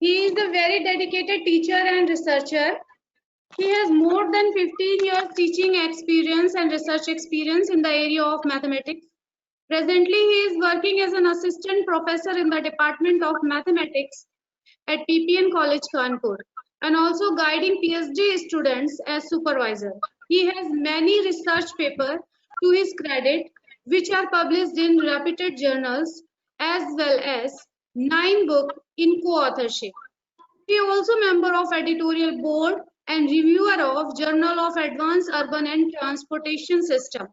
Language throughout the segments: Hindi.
He is a very dedicated teacher and researcher. He has more than 15 years teaching experience and research experience in the area of mathematics. Presently, he is working as an assistant professor in the Department of Mathematics at PPN College, Kanpur, and also guiding PhD students as supervisor. He has many research papers to his credit, which are published in reputed journals, as well as 9 books in co-authorship. He is also member of editorial board and reviewer of Journal of Advanced Urban and Transportation System.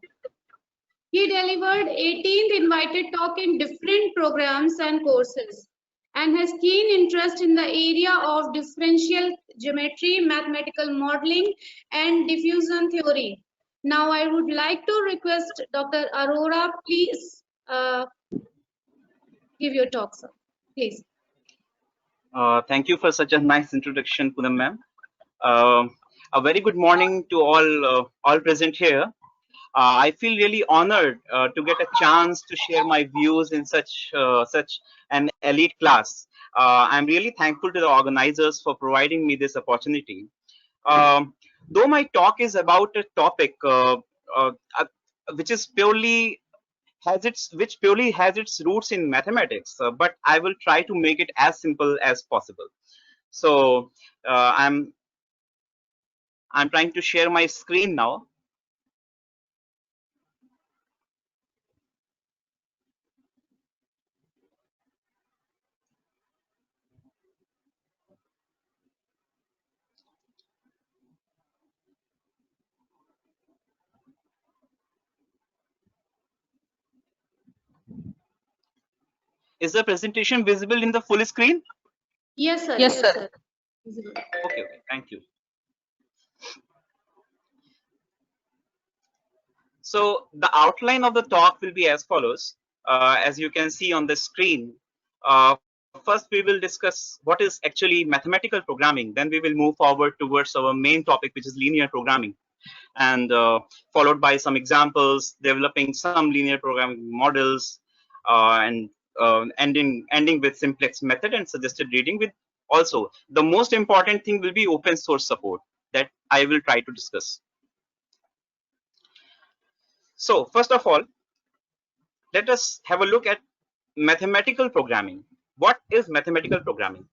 He delivered 18th invited talk in different programs and courses and has keen interest in the area of differential geometry, mathematical modeling, and diffusion theory. Now I would like to request Dr. Arora, please give your talk, sir. Please. Thank you for such a nice introduction, Poonam ma'am. A very good morning to all present here. I feel really honored to get a chance to share my views in such an elite class. I'm really thankful to the organizers for providing me this opportunity. Though my talk is about a topic uh, which is purely has its roots in mathematics, but I will try to make it as simple as possible. So I'm trying to share my screen now. Is the presentation visible in the full screen? Yes, sir. Yes, sir. Okay, thank you. So the outline of the talk will be as follows. As you can see on the screen, first we will discuss what is actually mathematical programming. Then we will move forward towards our main topic, which is linear programming, and followed by some examples, developing some linear programming models, and ending with simplex method and suggested reading. With also the most important thing will be open source support that I will try to discuss. So first of all, let us have a look at mathematical programming. What is mathematical programming?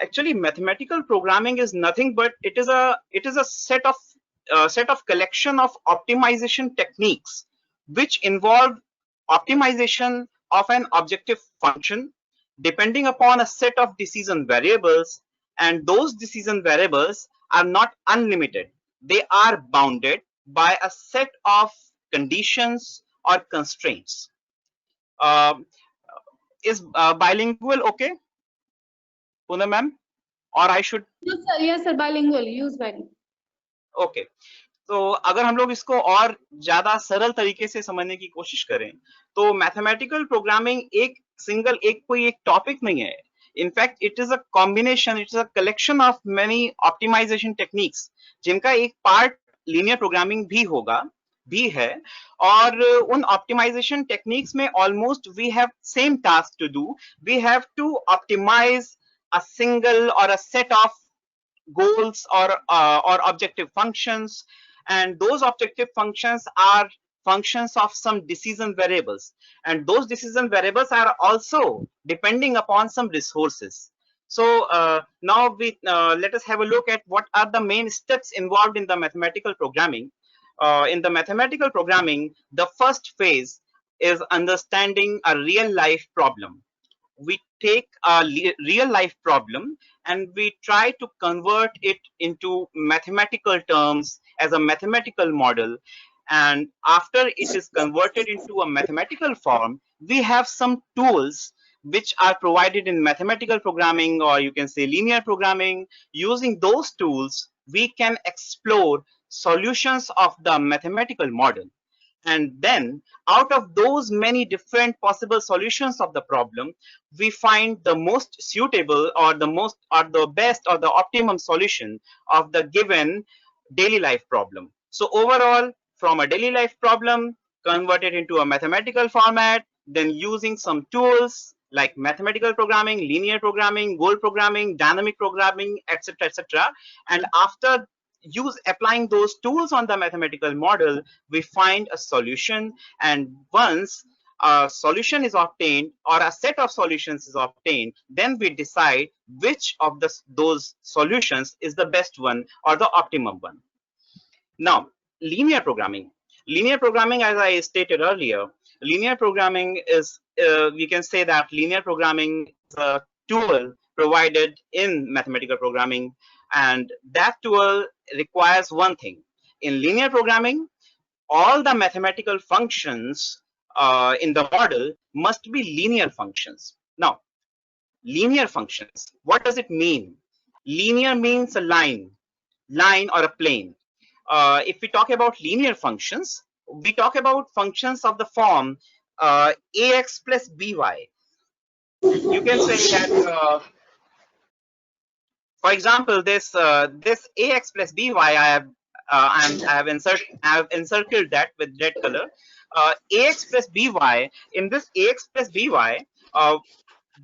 Actually, mathematical programming is nothing but it is a set of collection of optimization techniques which involve optimization of an objective function depending upon a set of decision variables, and those decision variables are not unlimited. They are bounded by a set of conditions or constraints. Is bilingual okay, Poonam ma'am? Or I should? Yes, sir. Bilingual. Use bilingual. Okay. तो अगर हम लोग इसको और ज्यादा सरल तरीके से समझने की कोशिश करें तो मैथमेटिकल प्रोग्रामिंग कोई एक टॉपिक नहीं है. In fact it is a combination, it is a collection of many optimisation techniques जिनका एक पार्ट लीनियर प्रोग्रामिंग भी है. और उन ऑप्टिमाइजेशन टेक्निक्स में almost we have same task to do. We have to optimise a single or a set of goals or objective functions, and those objective functions are functions of some decision variables, and those decision variables are also depending upon some resources. So now let us have a look at what are the main steps involved in the mathematical programming. In the mathematical programming, the first phase is understanding a real life problem. We take a real life problem and we try to convert it into mathematical terms as a mathematical model, and after it is converted into a mathematical form, we have some tools which are provided in mathematical programming, or you can say linear programming. Using those tools we can explore solutions of the mathematical model, and then out of those many different possible solutions of the problem, we find the most suitable or the best or the optimum solution of the given daily life problem. So overall, from a daily life problem, convert it into a mathematical format, then using some tools like mathematical programming, linear programming, goal programming, dynamic programming, etc., etc. And after applying those tools on the mathematical model, we find a solution. And once a solution is obtained or a set of solutions is obtained, then we decide which of those solutions is the best one or the optimum one. Now, linear programming. Linear programming, as I stated earlier, linear programming is, we can say that linear programming is a tool provided in mathematical programming, and that tool requires one thing. In linear programming, all the mathematical functions in the model must be linear functions. Now, linear functions, what does it mean? Linear means a line or a plane. If we talk about linear functions, we talk about functions of the form ax plus by. You can say that, for example, this ax plus by, I have encircled that with red color. Ax plus by. In this ax plus by,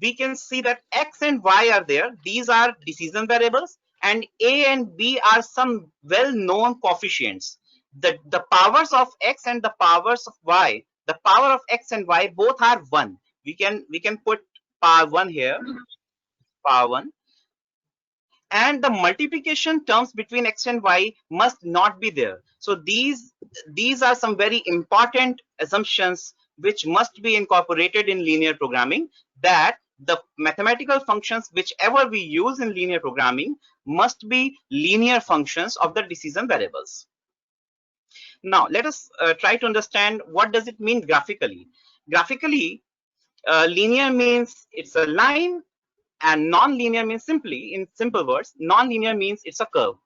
we can see that x and y are there. These are decision variables, and a and b are some well-known coefficients. The powers of x and the powers of y, the power of x and y both are 1. We can put power 1 here, power 1. And the multiplication terms between x and y must not be there. So these are some very important assumptions which must be incorporated in linear programming, that the mathematical functions whichever we use in linear programming must be linear functions of the decision variables. Now let us try to understand what does it mean graphically. Graphically, linear means it's a line, and non-linear means, simply in simple words, non-linear means it's a curve.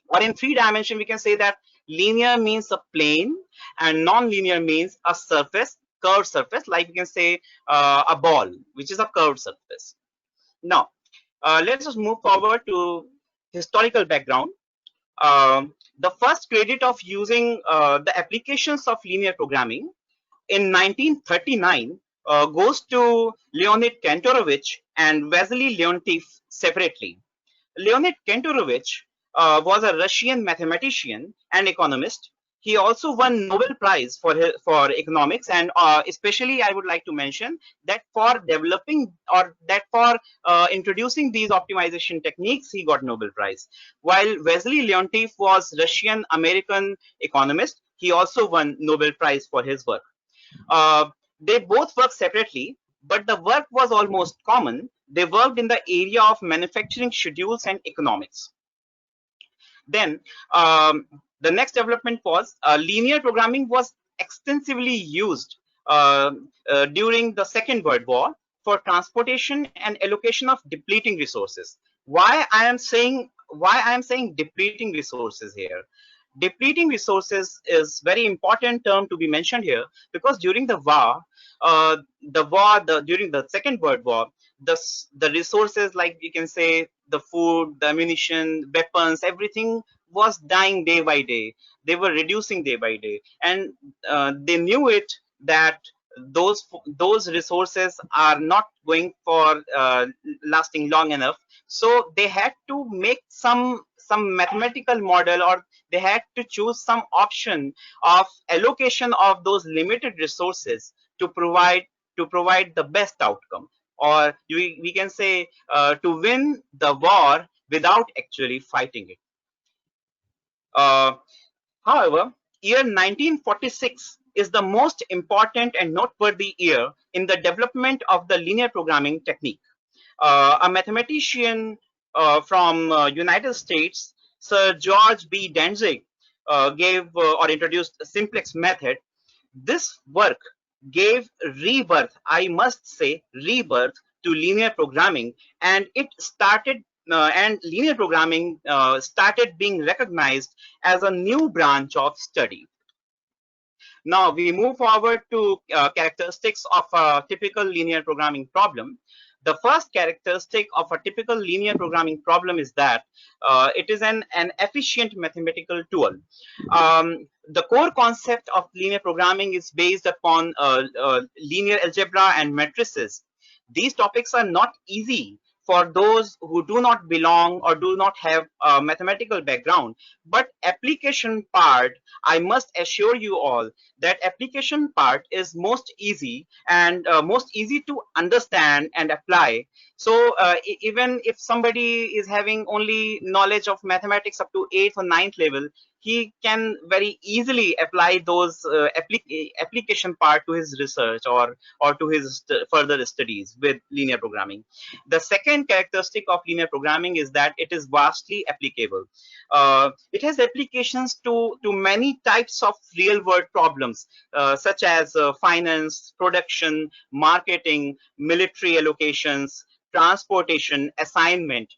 Or in 3 dimension, we can say that linear means a plane and non-linear means a surface, curved surface, like we can say a ball, which is a curved surface. Now, let's just move forward to historical background. The first credit of using the applications of linear programming in 1939 goes to Leonid Kantorovich and Vasily Leontief separately. Leonid Kantorovich was a Russian mathematician and economist. He also won Nobel Prize for economics, and especially I would like to mention that for developing or that for introducing these optimization techniques, he got Nobel Prize. While Vasily Leontief was Russian American economist, he also won Nobel Prize for his work. They both worked separately, but the work was almost common. They worked in the area of manufacturing schedules and economics. Then the next development was linear programming was extensively used during the Second World War for transportation and allocation of depleting resources. Why I am saying depleting resources here? Depleting resources is very important term to be mentioned here, because during the war, during the Second World War, the resources, like you can say the food, the ammunition, weapons, everything was dying day by day. They were reducing day by day, and they knew it that those resources are not going for lasting long enough. So they had to make some mathematical model, or they had to choose some option of allocation of those limited resources to provide the best outcome, or we can say to win the war without actually fighting it. However, year 1946 is the most important and noteworthy year in the development of the linear programming technique. A mathematician from United States, Sir George B. Dantzig, gave or introduced a simplex method. This work gave rebirth, I must say rebirth, to linear programming, and it started and linear programming started being recognized as a new branch of study. Now we move forward to characteristics of a typical linear programming problem. The first characteristic of a typical linear programming problem is that it is an efficient mathematical tool. The core concept of linear programming is based upon linear algebra and matrices. These topics are not easy for those who do not belong or do not have a mathematical background. But application part, I must assure you all that application part is most easy and most easy to understand and apply. So even if somebody is having only knowledge of mathematics up to 8th or 9th level, he can very easily apply those application part to his research or to his further studies with linear programming. The second characteristic of linear programming is that it is vastly applicable. It has applications to many types of real world problems, such as finance, production, marketing, military allocations, transportation, assignment,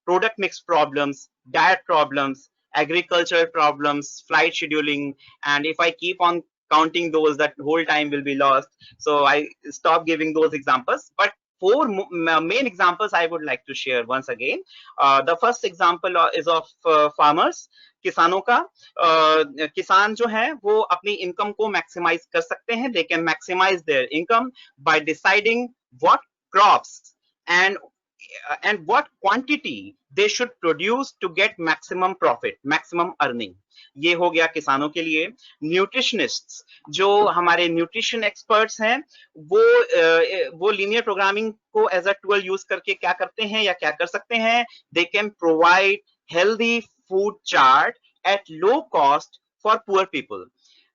product mix problems, diet problems, agricultural problems, flight scheduling, and if I keep on counting those, that whole time will be lost. So I stop giving those examples. But four main examples I would like to share once again. The first example is of farmers. किसानों का किसान जो है वो अपनी इनकम को मैक्सिमाइज कर सकते हैं. They can maximize their income by deciding what crops and what quantity they should produce to get maximum profit, maximum earning. ये हो गया किसानों के लिए. न्यूट्रिशनिस्ट्स, जो हमारे न्यूट्रिशन एक्सपर्ट्स हैं, वो लीनियर प्रोग्रामिंग को एज अ टूल यूज करके क्या करते हैं या क्या कर सकते हैं? They can provide healthy food chart at low cost for poor people.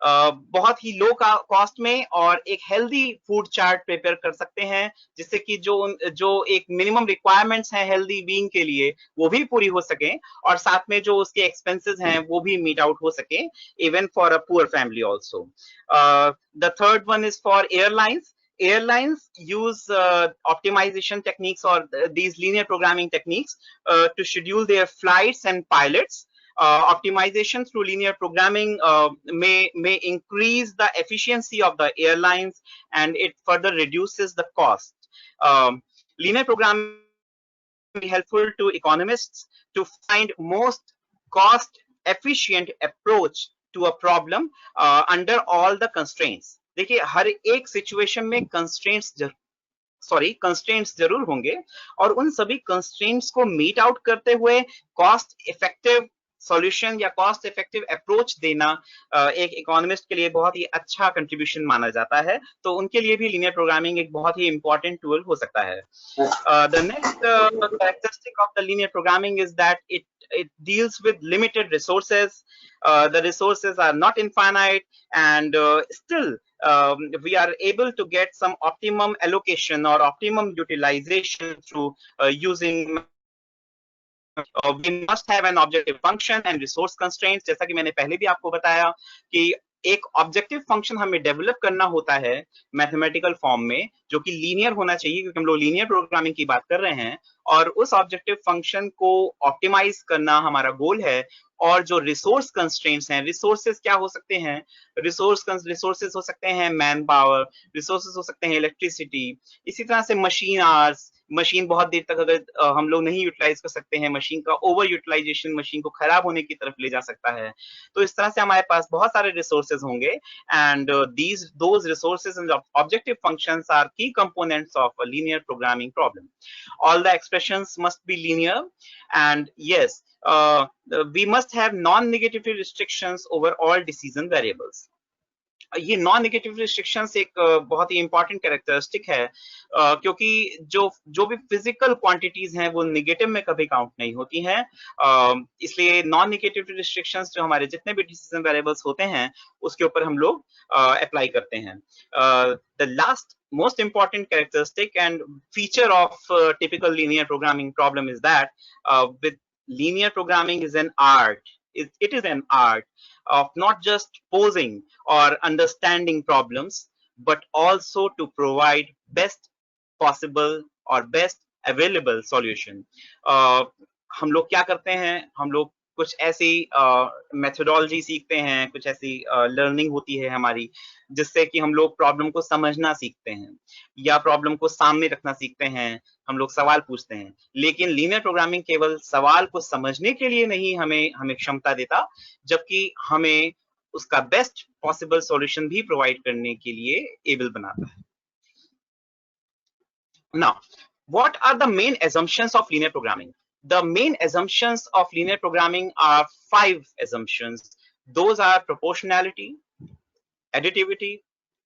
बहुत ही लो कॉस्ट में और एक हेल्दी फूड चार्ट प्रिपेयर कर सकते हैं, जिससे कि जो एक मिनिमम रिक्वायरमेंट्स हैं हेल्दी बीइंग के लिए वो भी पूरी हो सके और साथ में जो उसके एक्सपेंसेस हैं वो भी मीट आउट हो सके, even for a poor family also. The third one is for airlines. Airlines use optimization techniques or these linear programming techniques to schedule their flights and pilots. Optimization through linear programming may increase the efficiency of the airlines, and it further reduces the cost. Linear programming is helpful to economists to find most cost efficient approach to a problem under all the constraints. देखिए हर एक सिचुएशन में कंस्ट्रेंट्स जरूर होंगे और उन सभी कंस्ट्रेंट्स को मीट आउट करते हुए कॉस्ट इफेक्टिव सॉल्यूशन या कॉस्ट इफेक्टिव अप्रोच देना एक इकोनॉमिस्ट के लिए बहुत ही अच्छा कंट्रीब्यूशन माना जाता है. तो उनके लिए भी लीनियर प्रोग्रामिंग एक बहुत ही इंपॉर्टेंट टूल हो सकता है. The next characteristic of the linear programming is that it deals with limited resources. The resources are not infinite, and still we are able to get some optimum allocation or optimum utilization through using we must have an objective function and resource constraints. जैसा कि मैंने पहले भी आपको बताया कि एक ऑब्जेक्टिव फंक्शन हमें डेवलप करना होता है मैथमेटिकल फॉर्म में, जो कि लीनियर होना चाहिए, क्योंकि हम लोग लीनियर प्रोग्रामिंग की बात कर रहे हैं, और उस ऑब्जेक्टिव फंक्शन को ऑप्टिमाइज करना हमारा गोल है. और जो रिसोर्स कंस्ट्रेंट्स हैं, रिसोर्सेज क्या हो सकते हैं? रिसोर्सेज हो सकते हैं मैन पावर, रिसोर्सेज हो सकते हैं इलेक्ट्रिसिटी, इसी तरह से मशीन आवर्स. मशीन बहुत देर तक अगर हम लोग नहीं यूटिलाइज कर सकते हैं, मशीन का ओवर यूटिलाइजेशन मशीन को खराब होने की तरफ ले जा सकता है. तो इस तरह से हमारे पास बहुत सारे रिसोर्सेज होंगे, and those resources and objective functions are key components of a linear programming problem. All the expressions must be linear, and yes, we must have non-negative restrictions over all decision variables. ये नॉन नेगेटिव रिस्ट्रिक्शंस एक बहुत ही इंपॉर्टेंट कैरेक्टरिस्टिक है, क्योंकि जो भी फिजिकल क्वांटिटीज हैं वो नेगेटिव में कभी काउंट नहीं होती हैं. इसलिए नॉन नेगेटिव रिस्ट्रिक्शंस जो हमारे जितने भी डिसीजन वेरिएबल्स होते हैं उसके ऊपर हम लोग अप्लाई करते हैं. The last most important characteristic and feature of typical linear programming problem is that with linear programming is an art. It is an art of not just posing or understanding problems, but also to provide best possible or best available solution. हम लोग क्या करते हैं? हम लोग कुछ ऐसी मेथोडोलॉजी सीखते हैं, कुछ ऐसी लर्निंग होती है हमारी, जिससे कि हम लोग प्रॉब्लम को समझना सीखते हैं या प्रॉब्लम को सामने रखना सीखते हैं. हम लोग सवाल पूछते हैं, लेकिन लीनियर प्रोग्रामिंग केवल सवाल को समझने के लिए नहीं हमें क्षमता देता, जबकि हमें उसका बेस्ट पॉसिबल सॉल्यूशन भी प्रोवाइड करने के लिए एबल बनाता है. Now, what are the main assumptions of linear programming? The main assumptions of linear programming are 5 assumptions. Those are proportionality, additivity,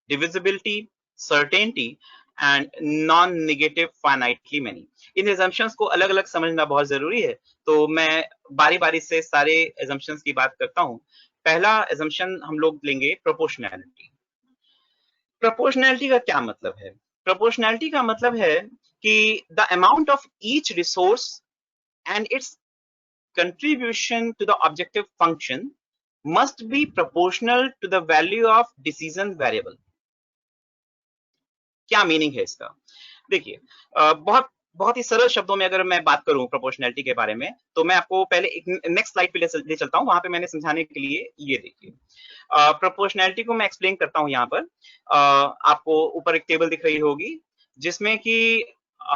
divisibility, certainty and non-negative finitely many. In assumptions को अलग अलग समझना बहुत जरूरी है, तो मैं बारी बारी से सारे assumptions की बात करता हूं. पहला assumption हम लोग लेंगे proportionality. Proportionality का क्या मतलब है? Proportionality का मतलब है कि the amount of each resource and its contribution to the objective function must be proportional to the value of decision variable. क्या मीनिंग है इसका? देखिए, बहुत बहुत ही सरल शब्दों में अगर मैं बात करूं प्रोपोर्शनैलिटी के बारे में, तो मैं आपको पहले एक नेक्स्ट स्लाइड पे ले चलता हूं. वहां पे मैंने समझाने के लिए ये देखिए, प्रोपोर्शनैलिटी को मैं एक्सप्लेन करता हूं. यहाँ पर आपको ऊपर एक टेबल दिख रही होगी जिसमें कि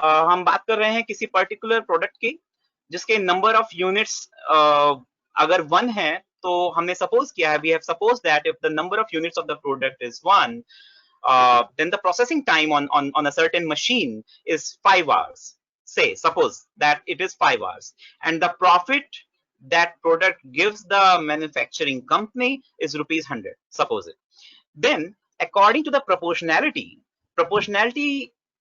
हम बात कर रहे हैं किसी पर्टिकुलर प्रोडक्ट की जिसके नंबर ऑफ यूनिट्स अगर 1 है, तो हमने सपोज किया है, we have suppose that if the number of units of the product is 1, then the processing time on a certain machine is 5 hours. Say, suppose that it is 5 hours, and the profit that product gives the manufacturing company is rupees 100. Suppose it. Then, according to the proportionality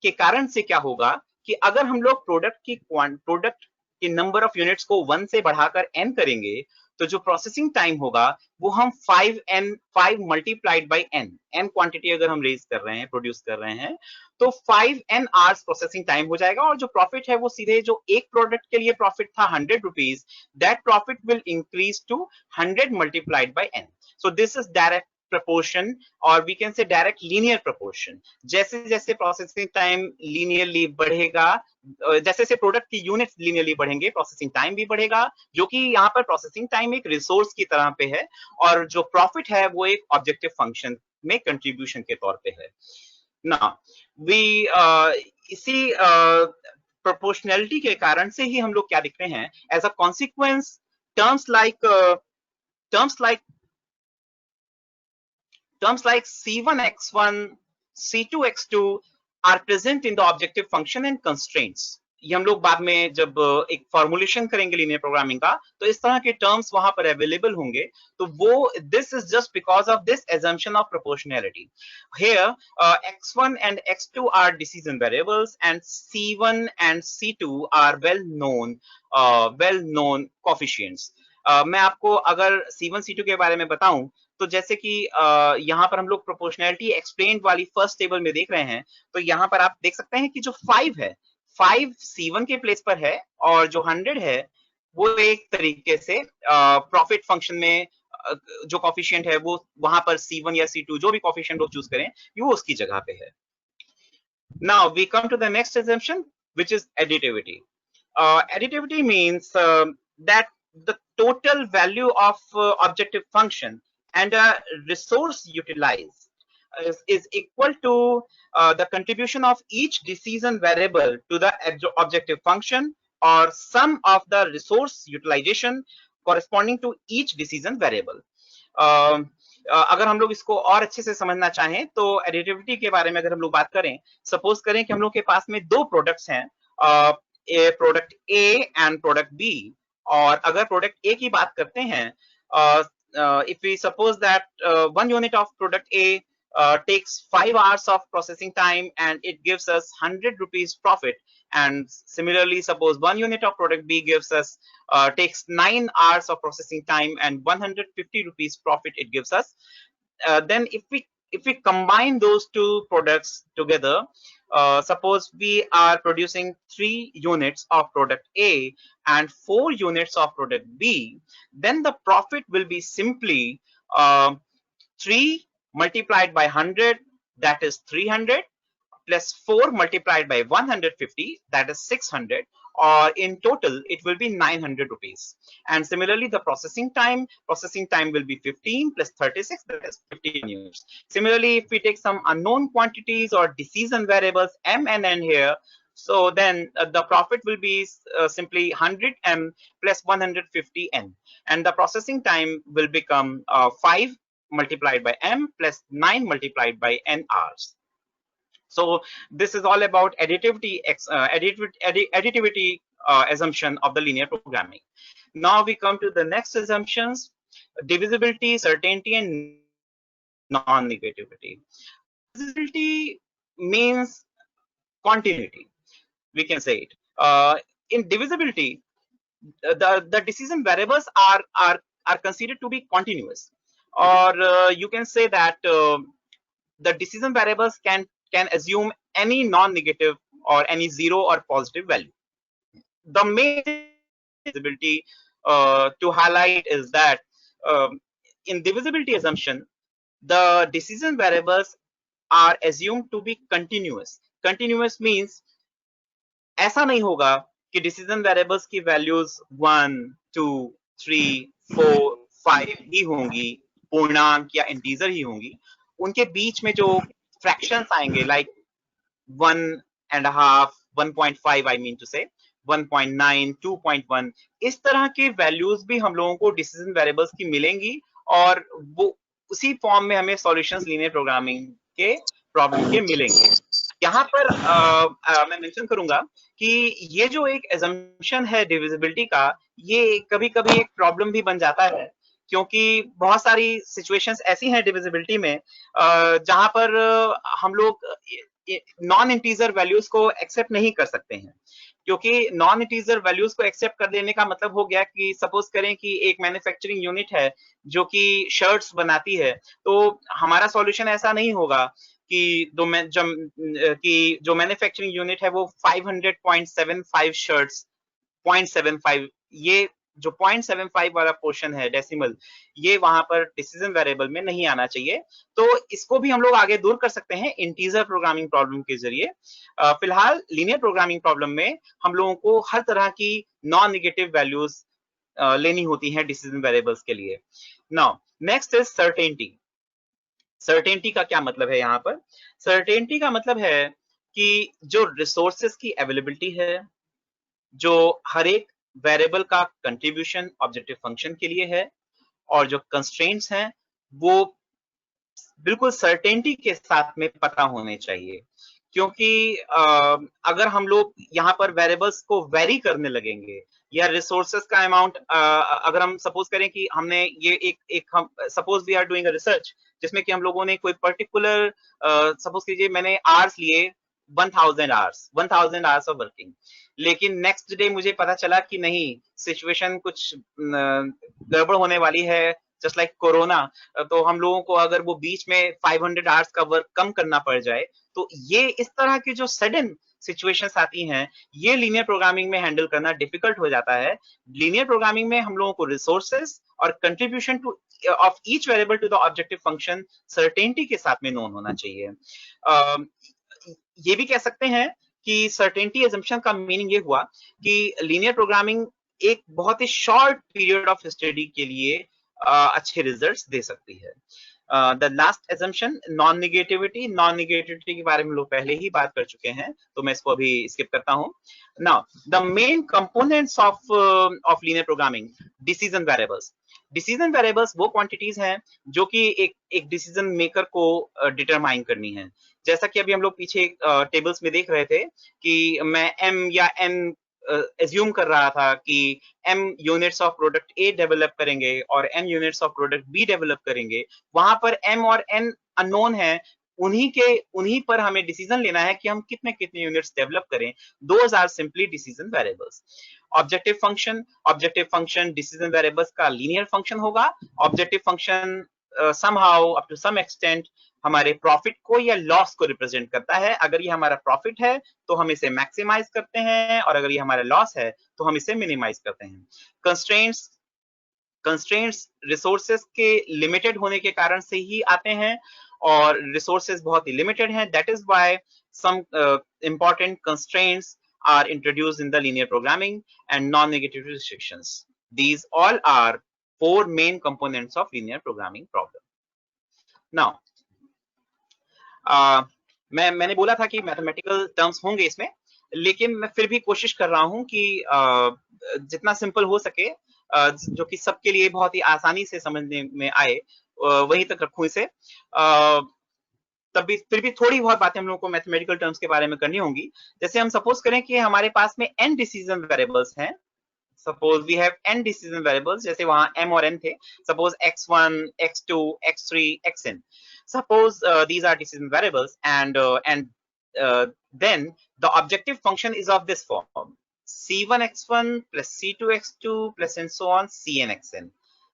के कारण से क्या होगा कि अगर हम लोग प्रोडक्ट की नंबर ऑफ यूनिट्स को 1 से बढ़ाकर n करेंगे, तो जो प्रोसेसिंग टाइम होगा वो हम 5 मल्टीप्लाइड बाई n क्वांटिटी अगर हम रेज कर रहे हैं, प्रोड्यूस कर रहे हैं, तो 5n आवर्स प्रोसेसिंग टाइम हो जाएगा. और जो प्रॉफिट है वो सीधे जो एक प्रोडक्ट के लिए प्रॉफिट था 100 rupees, that profit will increase to 100 multiplied by n. So this is direct proportion, or we can say direct linear proportion. जैसे जैसे प्रोसेसिंग टाइम लीनियरली बढ़ेगा, जैसे जैसे प्रोडक्ट की यूनिट्स लीनियरली बढ़ेंगे, प्रोसेसिंग टाइम भी बढ़ेगा, जो कि यहाँ पर प्रोसेसिंग टाइम एक रिसोर्स की तरह पे है और जो प्रॉफिट है वो एक ऑब्जेक्टिव फंक्शन में कंट्रीब्यूशन के तौर पे है. ना वी इसी प्रोपोर्शनैलिटी के कारण से ही हम लोग क्या दिखते हैं, as a consequence terms like C1x1, C2x2 are present in the objective function and constraints. ये हम लोग बाद में जब एक फॉर्मुलेशन करेंगे लीनियर प्रोग्रामिंग का, तो इस तरह के टर्म्स वहां पर अवेलेबल होंगे. तो वो this is just because of this assumption of proportionality. Here x1 and x2 are decision variables and c1 and c2 are well known coefficients. मैं आपको अगर c1 c2 के बारे में बताऊं, तो जैसे कि यहाँ पर हम लोग प्रोपोर्शनैलिटी एक्सप्लेन्ड वाली फर्स्ट टेबल में देख रहे हैं, तो यहाँ पर आप देख सकते हैं कि जो 5 है, 5 C1 के प्लेस पर है और जो 100 है वो एक तरीके से प्रॉफिट फंक्शन में जो कॉफिशिएंट है वो वहां पर C1 या C2 जो भी कॉफिशिएंट लोग चूज करें वो उसकी जगह पे है. Now we come to the next assumption, which is additivity. Additivity means that the total value of objective function and a resource utilized is equal to the contribution of each decision variable to the objective function or sum of the resource utilization corresponding to each decision variable. अगर हम लोग इसको और अच्छे से समझना चाहें तो एडिटिविटी के बारे में अगर हम लोग बात करें, सपोज करें कि हम लोग के पास में दो प्रोडक्ट्स हैं, product A and product B. और अगर प्रोडक्ट ए की बात करते हैं, if we suppose that 1 unit of product A takes 5 hours of processing time and it gives us 100 rupees profit, and similarly suppose 1 unit of product B gives us takes 9 hours of processing time and 150 rupees profit it gives us, then if we combine those two products together, suppose we are producing 3 units of product A and 4 units of product B, then the profit will be simply 3 multiplied by 100, that is 300, plus 4 multiplied by 150, that is 600, or in total it will be 900 rupees. And similarly the processing time will be 15 plus 36, that is 15 units. Similarly, if we take some unknown quantities or decision variables m and n here, so then the profit will be simply 100m plus 150n, and the processing time will become 5 multiplied by m plus 9 multiplied by n hours. So this is all about additivity assumption of the linear programming. Now we come to the next assumptions: divisibility, certainty, and non-negativity. Divisibility means continuity. We can say it. In divisibility, the decision variables are considered to be continuous, or you can say that the decision variables can assume any non-negative or any zero or positive value. The main divisibility to highlight is that in divisibility assumption, the decision variables are assumed to be continuous. Continuous means ऐसा नहीं होगा कि डिसीजन वेरिएबल्स की वैल्यूज 1, 2, 3, 4, 5 ही होंगी, पूर्णांक या इंटीजर ही होंगी. उनके बीच में जो फ्रैक्शंस आएंगे लाइक 1.5, 1.5 आई मीन टू से 1.9, 2.1, इस तरह के वैल्यूज भी हम लोगों को डिसीजन वेरिएबल्स की मिलेंगी और वो उसी फॉर्म में हमें सॉल्यूशंस लीनियर प्रोग्रामिंग के प्रॉब्लम के मिलेंगे. यहाँ पर मैं मेंशन करूंगा कि ये जो एक एजम्पशन है डिविजिबिलिटी का, ये कभी-कभी एक प्रॉब्लम भी बन जाता है, क्योंकि बहुत सारी सिचुएशंस ऐसी हैं डिविजिबिलिटी में जहां पर हम लोग नॉन इंटीजर वैल्यूज को एक्सेप्ट नहीं कर सकते हैं, क्योंकि नॉन इंटीजर वैल्यूज को एक्सेप्ट कर लेने का मतलब हो गया कि सपोज करें कि एक मैन्युफैक्चरिंग यूनिट है जो कि शर्ट्स बनाती है, तो हमारा सॉल्यूशन ऐसा नहीं होगा कि जो मैन्युफैक्चरिंग यूनिट है वो 500.75 शर्ट्स 0.75, ये जो 0.75 वाला पोर्शन है डेसिमल, ये वहां पर डिसीजन वेरिएबल में नहीं आना चाहिए. तो इसको भी हम लोग आगे दूर कर सकते हैं इंटीजर प्रोग्रामिंग प्रॉब्लम के जरिए. फिलहाल लीनियर प्रोग्रामिंग प्रॉब्लम में हम लोगों को हर तरह की नॉन नेगेटिव वैल्यूज लेनी होती हैं डिसीजन वेरिएबल्स के लिए. Now next is certainty. Certainty का क्या मतलब है यहाँ पर? सर्टेनिटी का मतलब है कि जो रिसोर्सेस की अवेलेबिलिटी है, जो हर एक वेरिएबल का कंट्रीब्यूशन ऑब्जेक्टिव फंक्शन के लिए है, और जो कंस्ट्रेंट्स हैं वो बिल्कुल सर्टेनिटी के साथ में पता होने चाहिए. क्योंकि अगर हम लोग यहाँ पर वेरिएबल्स को वेरी करने लगेंगे या रिसोर्सेस का अमाउंट, अगर हम सपोज करें कि हमने ये एक हम suppose we are doing a research जिसमें कि हम लोगों ने कोई पर्टिकुलर सपोज कीजिए मैंने आवर्स लिए 1000 आवर्स ऑफ वर्किंग, लेकिन नेक्स्ट डे मुझे पता चला कि नहीं, सिचुएशन कुछ गड़बड़ होने वाली है, जस्ट लाइक कोरोना, तो हम लोगों को अगर वो बीच में 500 आवर्स का वर्क कम करना पड़ जाए, तो ये इस तरह की जो सडन सिचुएशंस आती हैं, ये लीनियर प्रोग्रामिंग में हैंडल करना डिफिकल्ट हो जाता है. लीनियर प्रोग्रामिंग में हम लोगों को रिसोर्सेस और contribution to of each variable to the objective function certainty के साथ में नोन होना चाहिए. ये भी कह सकते हैं कि सर्टेनिटी assumption का मीनिंग ये हुआ कि लीनियर प्रोग्रामिंग एक बहुत ही शॉर्ट पीरियड ऑफ स्टडी के लिए अच्छे रिजल्ट्स दे सकती है. The last assumption non negativity. Non negativity के बारे में लोग पहले ही बात कर चुके हैं, तो मैं इसको अभी स्किप करता हूं. Now the main components of linear programming: decision variables. Decision variables वो क्वांटिटीज हैं जो कि एक डिसीजन मेकर को डिटरमाइन करनी है. जैसा कि अभी हम लोग पीछे टेबल्स में देख रहे थे कि मैं m या n एज्यूम कर रहा था कि m units of product A develop करेंगे और n units of product B develop करेंगे. वहां पर m और n अननोन है, उन्हीं पर हमें डिसीजन लेना है कि हम कितने यूनिट्स डेवलप करें. Those are simply decision variables. Objective function decision variables का लीनियर फंक्शन होगा. Objective function somehow up to some extent हमारे प्रॉफिट को या लॉस को रिप्रेजेंट करता है. अगर ये हमारा प्रॉफिट है तो हम इसे मैक्सिमाइज करते हैं, और अगर ये हमारा लॉस है तो हम इसे मिनिमाइज करते हैं. कंस्ट्रेंट्स रिसोर्सेस के लिमिटेड होने के कारण से ही आते हैं, और रिसोर्सेस बहुत ही लिमिटेड हैं. That is why some important constraints are introduced in the linear programming and non-negative restrictions. These all are four main components of linear programming problem. Now, मैंने बोला था कि मैथमेटिकल टर्म्स होंगे इसमें, लेकिन मैं फिर भी कोशिश कर रहा हूं कि जितना सिंपल हो सके, जो कि सबके लिए बहुत ही आसानी से समझने में आए, वहीं तक रखूं इसे. तब भी फिर भी थोड़ी बहुत बातें हम लोगों को मैथमेटिकल टर्म्स के बारे में करनी होंगी। जैसे हम सपोज करें कि हमारे पास में n डिसीजन वेरिएबल्स हैं, suppose we have n decision variables, जैसे वहां m और n थे, suppose x1, x2, x3, xn, suppose these are decision variables and then the objective function is of this form, c1x1 plus c2x2 plus and so on cnxn।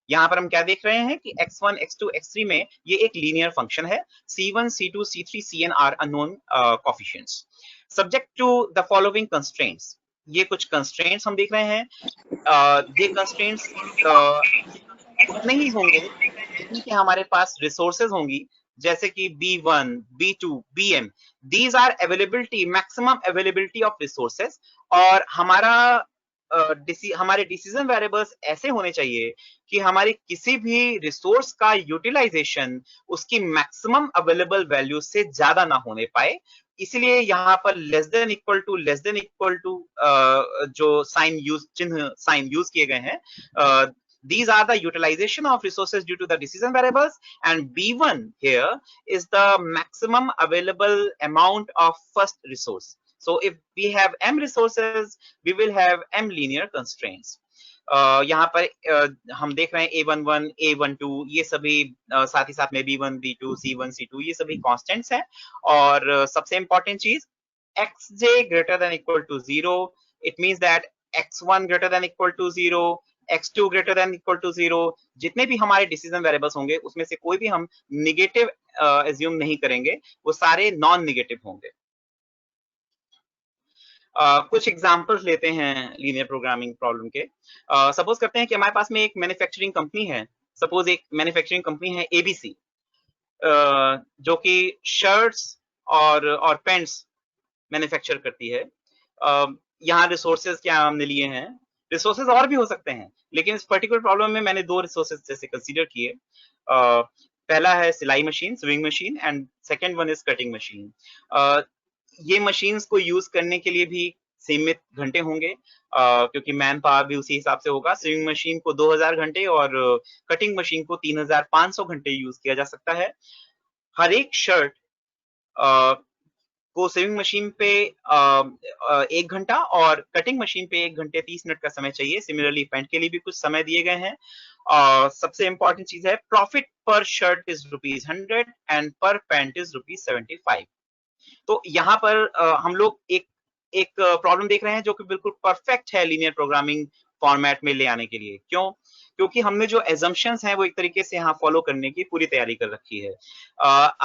यहाँ पर हम क्या देख रहे हैं कि x1, x2, x3 में ये एक लीनियर फंक्शन है, c1, c2, c3, cn are unknown coefficients, subject to the following constraints. ये कुछ कंस्ट्रेंट्स हम देख रहे हैं, ये कंस्ट्रेंट्स उतने ही होंगे जितनी कि हमारे पास रिसोर्सेज होंगी, जैसे कि B1, B2, BM, these are availability, maximum availability of resources, और हमारे डिसीजन वेरिएबल्स ऐसे होने चाहिए कि हमारी किसी भी रिसोर्स का यूटिलाइजेशन उसकी मैक्सिमम अवेलेबल वैल्यू से ज्यादा ना होने पाए। इसलिए यहाँ पर लेस देन इक्वल टू जो चिन्ह साइन यूज किए गए हैं, these are the utilization of resources due to the decision variables, and B1 here is the maximum available amount of first resource. So if we have m resources, we will have m linear constraints. यहाँ पर हम देख रहे हैं A11, A12, ये सभी साथ ही साथ में B1, B2, C1, C2, ये सभी कांस्टेंट्स हैं। और सबसे इंपॉर्टेंट चीज, xj greater than equal to 0, it means that x1 greater than equal to 0, x2 greater than equal to 0, जितने भी हमारे डिसीजन वेरिएबल्स होंगे उसमें से कोई भी हम निगेटिव एज्यूम नहीं करेंगे, वो सारे नॉन निगेटिव होंगे। कुछ एग्जांपल्स लेते हैं लीनियर प्रोग्रामिंग प्रॉब्लम के। सपोज करते हैं कि हमारे पास में एक मैन्युफैक्चरिंग कंपनी है, सपोज एक मैन्युफैक्चरिंग कंपनी है ABC, जो कि शर्ट्स और पैंट्स मैन्युफैक्चर करती है। यहाँ रिसोर्सेज क्या हमने लिए हैं, रिसोर्सेज और भी हो सकते हैं, लेकिन इस पर्टिकुलर प्रॉब्लम में मैंने दो रिसोर्सेज जैसे कंसीडर किए। पहला है सिलाई machine, swing machine, and second one is cutting machine. ये मशीन्स को यूज करने के लिए भी सीमित घंटे होंगे, क्योंकि मैन पावर भी उसी हिसाब से होगा। स्विंग मशीन को 2000 घंटे और कटिंग मशीन को 3500 घंटे यूज किया जा सकता है। हर एक शर्ट को स्विंग मशीन पे 1 घंटा और कटिंग मशीन पे 1 घंटे 30 मिनट का समय चाहिए। सिमिलरली पैंट के लिए भी कुछ समय दिए गए हैं। सबसे इंपॉर्टेंट चीज है, प्रॉफिट पर शर्ट इज ₹100 एंड पर पैंट इज ₹75। तो यहाँ पर हम लोग एक प्रॉब्लम देख रहे हैं जो कि बिल्कुल परफेक्ट है लीनियर प्रोग्रामिंग फॉर्मेट में ले आने के लिए। क्यों? क्योंकि हमने जो एजम्पशंस हैं वो एक तरीके से यहाँ फॉलो करने की पूरी तैयारी कर रखी है।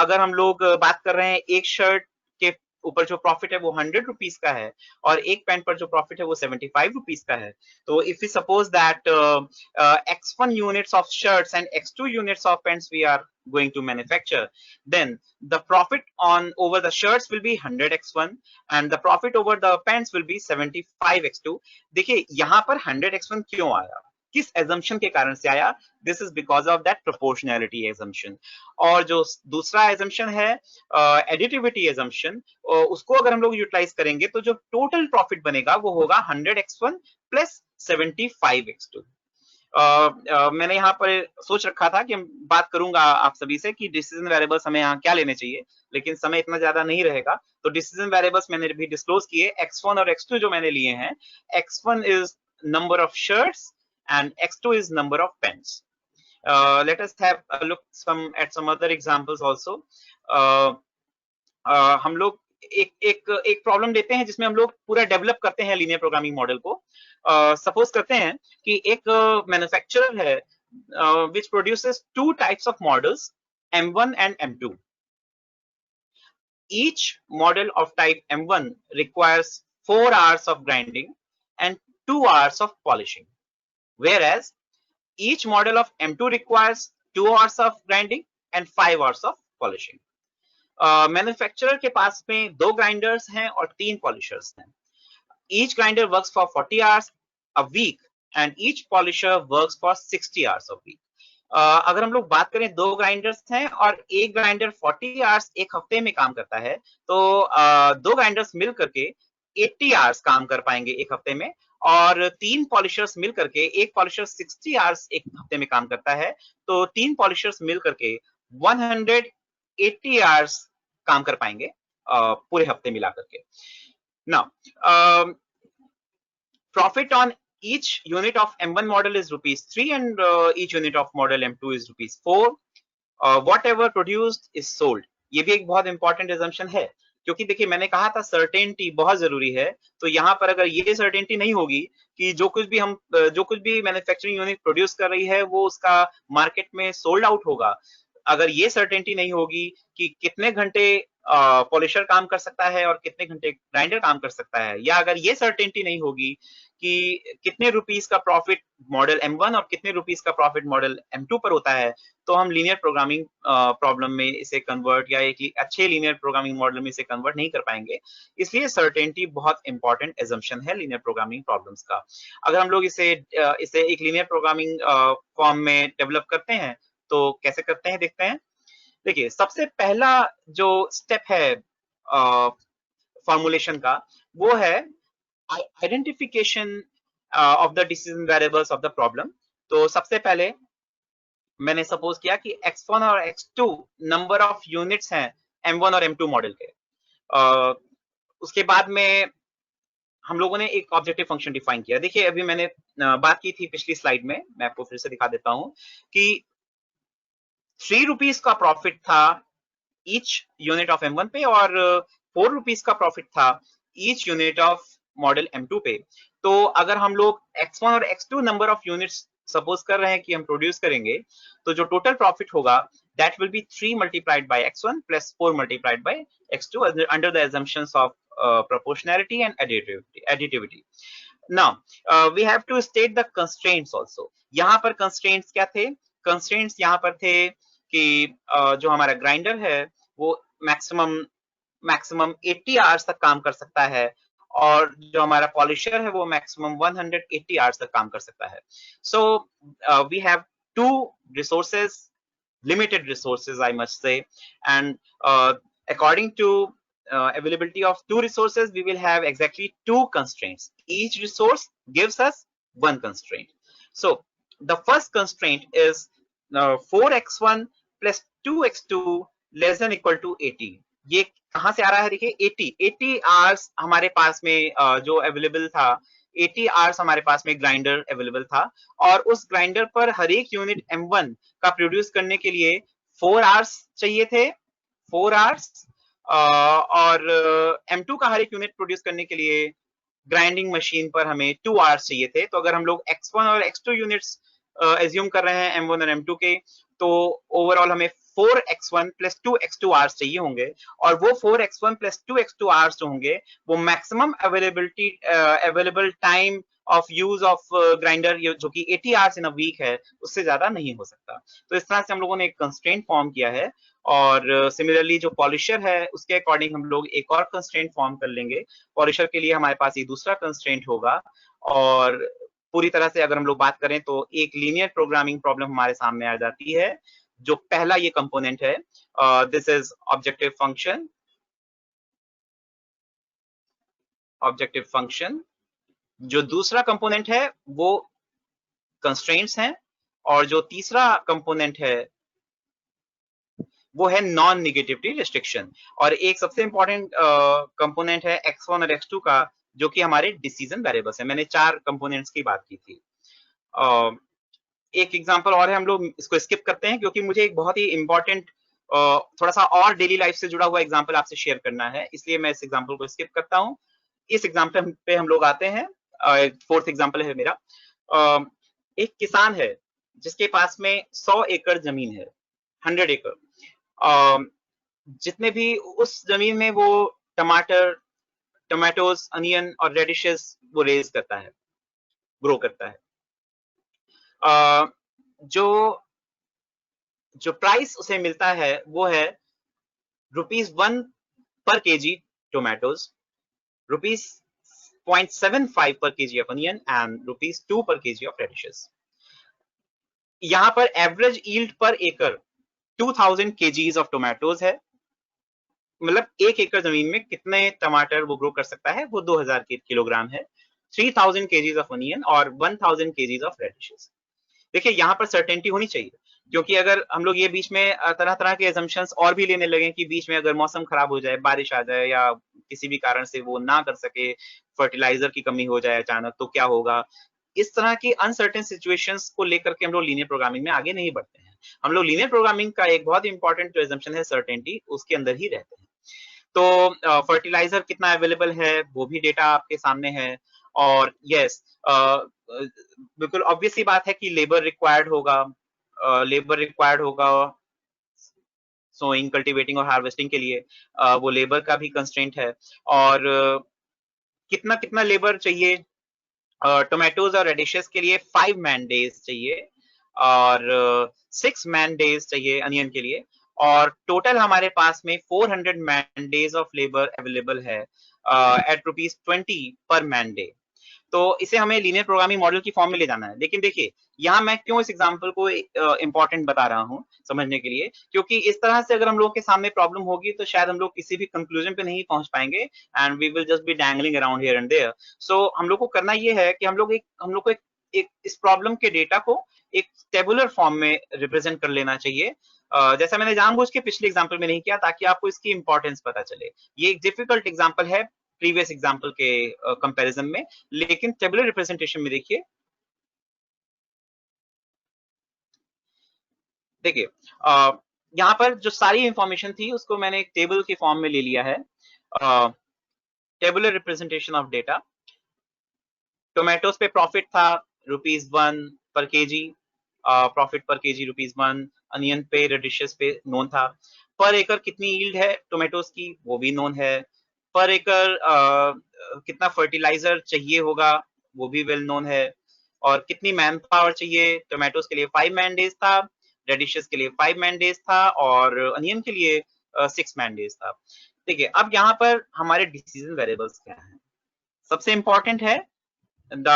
अगर हम लोग बात कर रहे हैं एक शर्ट के ऊपर जो प्रॉफिट है वो ₹100 का है और एक पैंट पर जो प्रॉफिट है वो ₹75 का है, तो if we suppose that x1 units of shirts and x2 units of pants we are going to manufacture, then the profit on over the shirts will be 100x1 and the profit over the pants will be 75x2। देखिए यहाँ पर 100x1 क्यों आया, किस एजम्पशन के कारण से आया? This is because of that proportionality assumption. और जो दूसरा एजम्पशन है एडिटिविटी एजम्पशन, उसको अगर हम लोग यूटिलाइज करेंगे तो जो टोटल प्रॉफिट बनेगा वो होगा 100x1 प्लस 75x2। मैंने यहाँ पर सोच रखा था कि हम बात करूंगा आप सभी से कि डिसीजन वेरिएबल्स हमें यहाँ क्या लेने चाहिए, लेकिन समय इतना ज्यादा नहीं रहेगा, तो डिसीजन वेरिएबल्स मैंने भी डिस्क्लोज किए। x1 और x2 जो मैंने लिए हैं, x1 is number of shirts and x2 is number of pens. Let us have a look at some other examples also. हम लोग एक प्रॉब्लम लेते हैं जिसमें हम लोग पूरा डेवलप करते हैं लीनियर प्रोग्रामिंग मॉडल को। सपोज करते हैं कि एक मैन्युफैक्चरर है which produces two types of models, M1 and M2. Each model of type M1 requires 4 hours of grinding and 2 hours of polishing, whereas each model of M2 requires 2 hours of grinding and 5 hours of polishing. Manufacturer के पास में 2 ग्राइंडर्स हैं और 3 पॉलिशर्स हैं। Each grinder works for 40 hours a week and each polisher works for 60 hours a week. अगर हम लोग बात करें 2 ग्राइंडर्स हैं और एक ग्राइंडर 40 आवर्स एक हफ्ते में काम करता है, तो 2 ग्राइंडर्स मिल करके 80 आवर्स काम कर पाएंगे एक हफ्ते में, और 3 पॉलिशर्स मिल करके, एक पॉलिशर 60 आवर्स एक हफ्ते में काम करता है, तो 3 पॉलिशर्स मिल करके 180 आवर्स काम कर पाएंगे पूरे हफ्ते मिला करके। Now profit on each unit of M1 model is ₹3 and each unit of model M2 is ₹4. Whatever produced is sold. ये भी एक बहुत इंपॉर्टेंट assumption है, क्योंकि देखिए मैंने कहा था सर्टेनिटी बहुत जरूरी है। तो यहाँ पर अगर ये सर्टेनिटी नहीं होगी कि जो कुछ भी मैन्युफैक्चरिंग यूनिट प्रोड्यूस कर रही है वो उसका मार्केट में सोल्ड आउट होगा, अगर ये सर्टेनिटी नहीं होगी कि कितने घंटे पॉलिशर काम कर सकता है और कितने घंटे ग्राइंडर काम कर सकता है, या अगर ये सर्टेनिटी नहीं होगी कि कितने रुपीस का प्रॉफिट मॉडल M1 और कितने रुपीस का प्रॉफिट मॉडल M2 पर होता है, तो हम लीनियर प्रोग्रामिंग प्रॉब्लम में इसे कन्वर्ट या एक अच्छे लीनियर प्रोग्रामिंग मॉडल में इसे कन्वर्ट नहीं कर पाएंगे। इसलिए सर्टेनिटी बहुत इंपॉर्टेंट एजम्पशन है लीनियर प्रोग्रामिंग प्रॉब्लम्स का। अगर हम लोग इसे एक लीनियर प्रोग्रामिंग फॉर्म में डेवलप करते हैं तो कैसे करते हैं देखते हैं। देखिए सबसे पहला जो स्टेप है फॉर्मुलेशन का वो है identification of the decision variables of the problem. तो सबसे पहले मैंने सपोज किया कि x1 और x2 नंबर ऑफ यूनिट्स हैं M1 और M2 मॉडल के। उसके बाद में हम लोगों ने एक ऑब्जेक्टिव फंक्शन डिफाइन किया। देखिए अभी मैंने बात की थी पिछली स्लाइड में, मैं आपको फिर से दिखा देता हूं कि ₹3 का प्रॉफिट था ईच यूनिट ऑफ M1 पे और ₹4 का प्रॉफिट था each unit of model M2 पे। तो अगर हम लोग x1 और x2 number of units suppose कर रहे हैं कि हम प्रोड्यूस करेंगे, तो जो टोटल प्रॉफिट होगा that will be 3 multiplied by x1 plus 4 multiplied by x2 under the assumptions of proportionality and additivity. Now we have to state the constraints also. यहाँ पर constraints क्या थे? Constraints यहाँ पर थे कि जो हमारा ग्राइंडर है वो मैक्सिमम 80 आवर्स तक काम कर सकता है और जो हमारा पॉलिशर है वो मैक्सिमम 180 आवर्स तक काम कर सकता है। So we have two resources, limited resources I must say, and according to availability of two resources we will have exactly two constraints. Each resource gives us one constraint. So the first constraint is 4x1 plus 2x2 less than equal to 80. ये कहां से आ रहा है? देखिए 80 आवर्स हमारे पास में जो अवेलेबल था, 80 आवर्स हमारे पास में ग्राइंडर अवेलेबल था और उस ग्राइंडर पर हर एक यूनिट M1 का प्रोड्यूस करने के लिए 4 आवर्स चाहिए थे, 4 आवर्स, और M2 का हर एक यूनिट प्रोड्यूस करने के लिए ग्राइंडिंग मशीन पर हमें 2 आवर्स चाहिए थे। तो अगर हम लोग x1 और x2 यूनिट्स एज्यूम कर रहे हैं M1 और M2 के, तो ओवरऑल हमें 4x1 प्लस 2x2 आवर्स चाहिए होंगे और वो 4x1 प्लस 2x2 आवर्स जो होंगे वो maximum available time of use of grinder जो कि 80 आवर्स इन अ वीक है, उससे ज्यादा नहीं हो सकता। तो इस तरह से हम लोगों ने एक कंस्ट्रेंट फॉर्म किया है और सिमिलरली जो पॉलिशर है उसके अकॉर्डिंग हम लोग एक और कंस्ट्रेंट फॉर्म कर लेंगे। पॉलिशर के लिए हमारे पास एक दूसरा कंस्ट्रेंट होगा और पूरी तरह से अगर हम लोग बात करें तो एक लीनियर प्रोग्रामिंग प्रॉब्लम हमारे सामने आ जाती है। जो पहला ये कंपोनेंट है दिस इज ऑब्जेक्टिव फंक्शन, जो दूसरा कंपोनेंट है वो कंस्ट्रेंट्स हैं और जो तीसरा कंपोनेंट है वो है नॉन नेगेटिविटी रिस्ट्रिक्शन। और एक सबसे इंपॉर्टेंट कंपोनेंट है x1 और x2 का, जो कि हमारे डिसीजन वेरिएबल्स है। मैंने 4 कंपोनेंट्स की बात की थी। एक एग्जांपल और है, हम लोग इसको स्किप करते हैं क्योंकि मुझे एक बहुत ही इंपॉर्टेंट थोड़ा सा और डेली लाइफ से जुड़ा हुआ एग्जांपल आपसे शेयर करना है, इसलिए मैं इस एग्जांपल को स्किप करता हूं। इस एग्जांपल पे हम लोग आते हैं। फोर्थ एग्जांपल है मेरा। एक किसान है जिसके पास में 100 एकड़ जमीन है, 100 एकड़। जितने भी उस जमीन में वो टमाटोज, अनियन और रेडिशेस वो रेज करता है, ग्रो करता है। जो प्राइस उसे मिलता है वो है ₹1 पर KG tomatoes, ₹0.75 per kg of onion and ₹2 per kg of radishes. यहाँ पर एवरेज यील्ड पर एकड़ 2000 kgs of tomatoes है, मतलब 1 एकड़ जमीन में कितने टमाटर वो ग्रो कर सकता है वो 2000 किलोग्राम है, 3000 kgs of onion और 1000 kgs of radishes। देखिए यहाँ पर सर्टेनिटी होनी चाहिए। क्योंकि अगर हम लोग ये बीच में तरह तरह के assumptions और भी लेने लगे कि बीच में अगर मौसम खराब हो जाए, बारिश आ जाए या किसी भी कारण से वो ना कर सके, फर्टिलाइजर की कमी हो जाए अचानक, तो क्या होगा? इस तरह की अनसर्टेन सिचुएशंस को लेकर के हम लोग लीनियर प्रोग्रामिंग में आगे नहीं बढ़ते हैं। हम लोग लीनियर प्रोग्रामिंग का एक बहुत इंपॉर्टेंट जो assumption है सर्टेनिटी, उसके अंदर ही रहते हैं। तो फर्टिलाइजर कितना अवेलेबल है, वो भी डेटा आपके सामने है। और यस, बिल्कुल ऑब्वियस सी बात है कि लेबर रिक्वायर्ड होगा, सोइंग, कल्टीवेटिंग और हार्वेस्टिंग के लिए वो लेबर का भी कंस्ट्रेंट है। और कितना कितना लेबर चाहिए? टोमेटोज और रेडिशेस के लिए 5 मैन डेज चाहिए और 6 मैन डेज चाहिए अनियन के लिए। और टोटल हमारे पास में 400 man days of labour available है एट ₹20 पर मैन डे। तो इसे हमें लीनियर प्रोग्रामिंग मॉडल की फॉर्म में ले जाना है। लेकिन देखिए, यहाँ मैं क्यों इस एग्जांपल को इम्पोर्टेंट बता रहा हूँ समझने के लिए, क्योंकि इस तरह से अगर हम लोग के सामने प्रॉब्लम होगी तो शायद हम लोग किसी भी कंक्लूजन पे नहीं पहुंच पाएंगे and we will just be dangling around here and there. So हम लोग को करना ये है कि हम लोग को एक इस प्रॉब्लम के डेटा को एक टेबुलर फॉर्म में रिप्रेजेंट कर लेना चाहिए। जैसा मैंने जानबूझ के पिछले एग्जांपल में नहीं किया ताकि आपको इसकी इंपॉर्टेंस पता चले। ये एक डिफिकल्ट एग्जांपल है प्रीवियस एग्जांपल के कंपैरिजन में, लेकिन टेबुलर रिप्रेजेंटेशन में देखिए, देखिए यहाँ पर जो सारी इंफॉर्मेशन थी उसको मैंने एक टेबल के फॉर्म में ले लिया है। Tabular representation of data. Tomatoes पे प्रॉफिट था ₹1 पर केजी, प्रॉफिट पर केजी ₹1। अनियन पे, रेडिशेस पे नोन था। पर एकड़ कितनी यील्ड है टोमेटोज की, वो भी नोन है। पर एकड़ कितना फर्टिलाइजर चाहिए होगा, वो भी वेल नोन है। और कितनी मैन पावर चाहिए, टोमेटोज के लिए 5 मैन डेज था, रेडिशेस के लिए 5 मैन डेज था और अनियन के लिए 6 मैन डेज था। देखिए, अब यहाँ पर हमारे डिसीजन वेरिएबल्स क्या हैं? सबसे इंपॉर्टेंट है the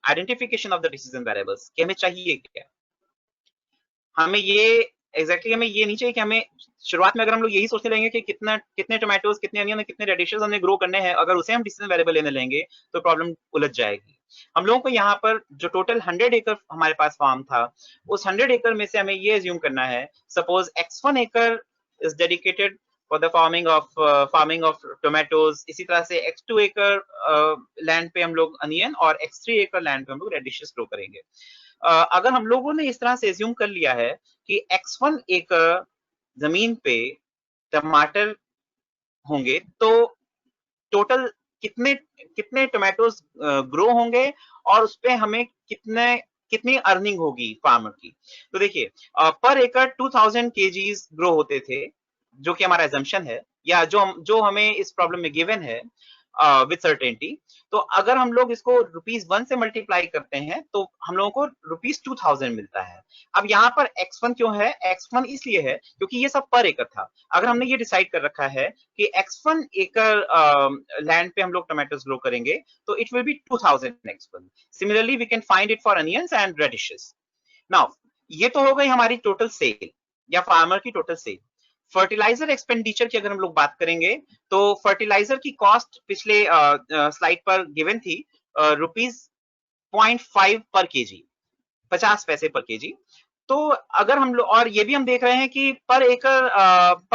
identification of the decision variables, कि हमें चाहिए क्या। हमें ये हमें ये नहीं चाहिए कि हमें शुरुआत में अगर हम लोग यही सोचने लगेंगे कि कितने टोमेटोज, कितने अनियन, कितने रेडिशेस हमने ग्रो करने हैं, अगर उसे हम डिसीजन वेरिएबल लेने लेंगे तो प्रॉब्लम उलझ जाएगी। हम लोगों को यहाँ पर जो टोटल 100 एकड़ हमारे पास फार्म था, उस 100 एकड़ में से हमें ये एज्यूम करना है, सपोज x1 एकड़ is dedicated for the farming of tomatoes. इसी तरह से x2 एकड़ लैंड पे हम लोग अनियन और x3 एकड़ लैंड पे हम लोग रेडिशेस ग्रो करेंगे। अगर हम लोगों ने इस तरह से एज्यूम कर लिया है कि x1 एकड़ जमीन पे टमाटर होंगे, तो टोटल कितने कितने टोमेटोज ग्रो होंगे और उसपे हमें कितनी अर्निंग होगी फार्मर की। तो देखिए, पर एकड़ 2000 केजीज ग्रो होते थे, जो कि हमारा एजम्पशन है, या जो हमें इस प्रॉब्लम में गिवन है विद सर्टेनिटी। तो अगर हम लोग इसको ₹1 से मल्टीप्लाई करते हैं तो हम लोगों को ₹2000 मिलता है। अब यहाँ पर x1 क्यों है? x1 इसलिए है क्योंकि ये सब पर एकड़ था। अगर हमने ये डिसाइड कर रखा है कि x1 एकड़ लैंड पे हम लोग टोमेटोज ग्रो करेंगे, तो it will be 2000 x1। Similarly we can find it for onions and radishes. Now, ये तो हो गई हमारी टोटल सेल या फार्मर की टोटल सेल। फर्टिलाइजर एक्सपेंडिचर की अगर हम लोग बात करेंगे, तो फर्टिलाइजर की कॉस्ट पिछले स्लाइड पर गिवन थी ₹0.5 पर केजी, 50 पैसे पर केजी। तो अगर हम लोग, और ये भी हम देख रहे हैं कि पर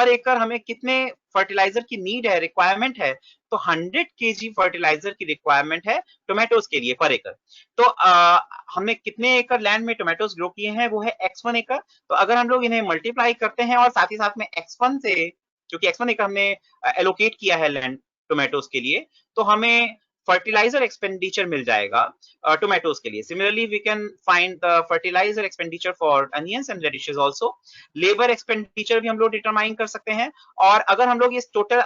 एकड़ हमें कितने फर्टिलाइजर की नीड है, रिक्वायरमेंट है, तो 100 केजी फर्टिलाइजर की रिक्वायरमेंट है टोमेटोज के लिए पर एकड़। तो हमने कितने एकड़ लैंड में टोमेटोज ग्रो किए हैं, वो है x1 एकड़। तो अगर हम लोग इन्हें मल्टीप्लाई करते हैं और साथ ही साथ में x1 से, क्योंकि x1 एकड़ हमने एलोकेट किया है लैंड टोमेटोज के लिए, तो हमें फर्टिलाइजर एक्सपेंडिचर मिल जाएगा टोमेटोज के लिए। Similarly we can find the fertiliser expenditure for onions and radishes also. Labour expenditure भी हम लोग डिटरमाइन कर सकते हैं। और अगर हम लोग इस टोटल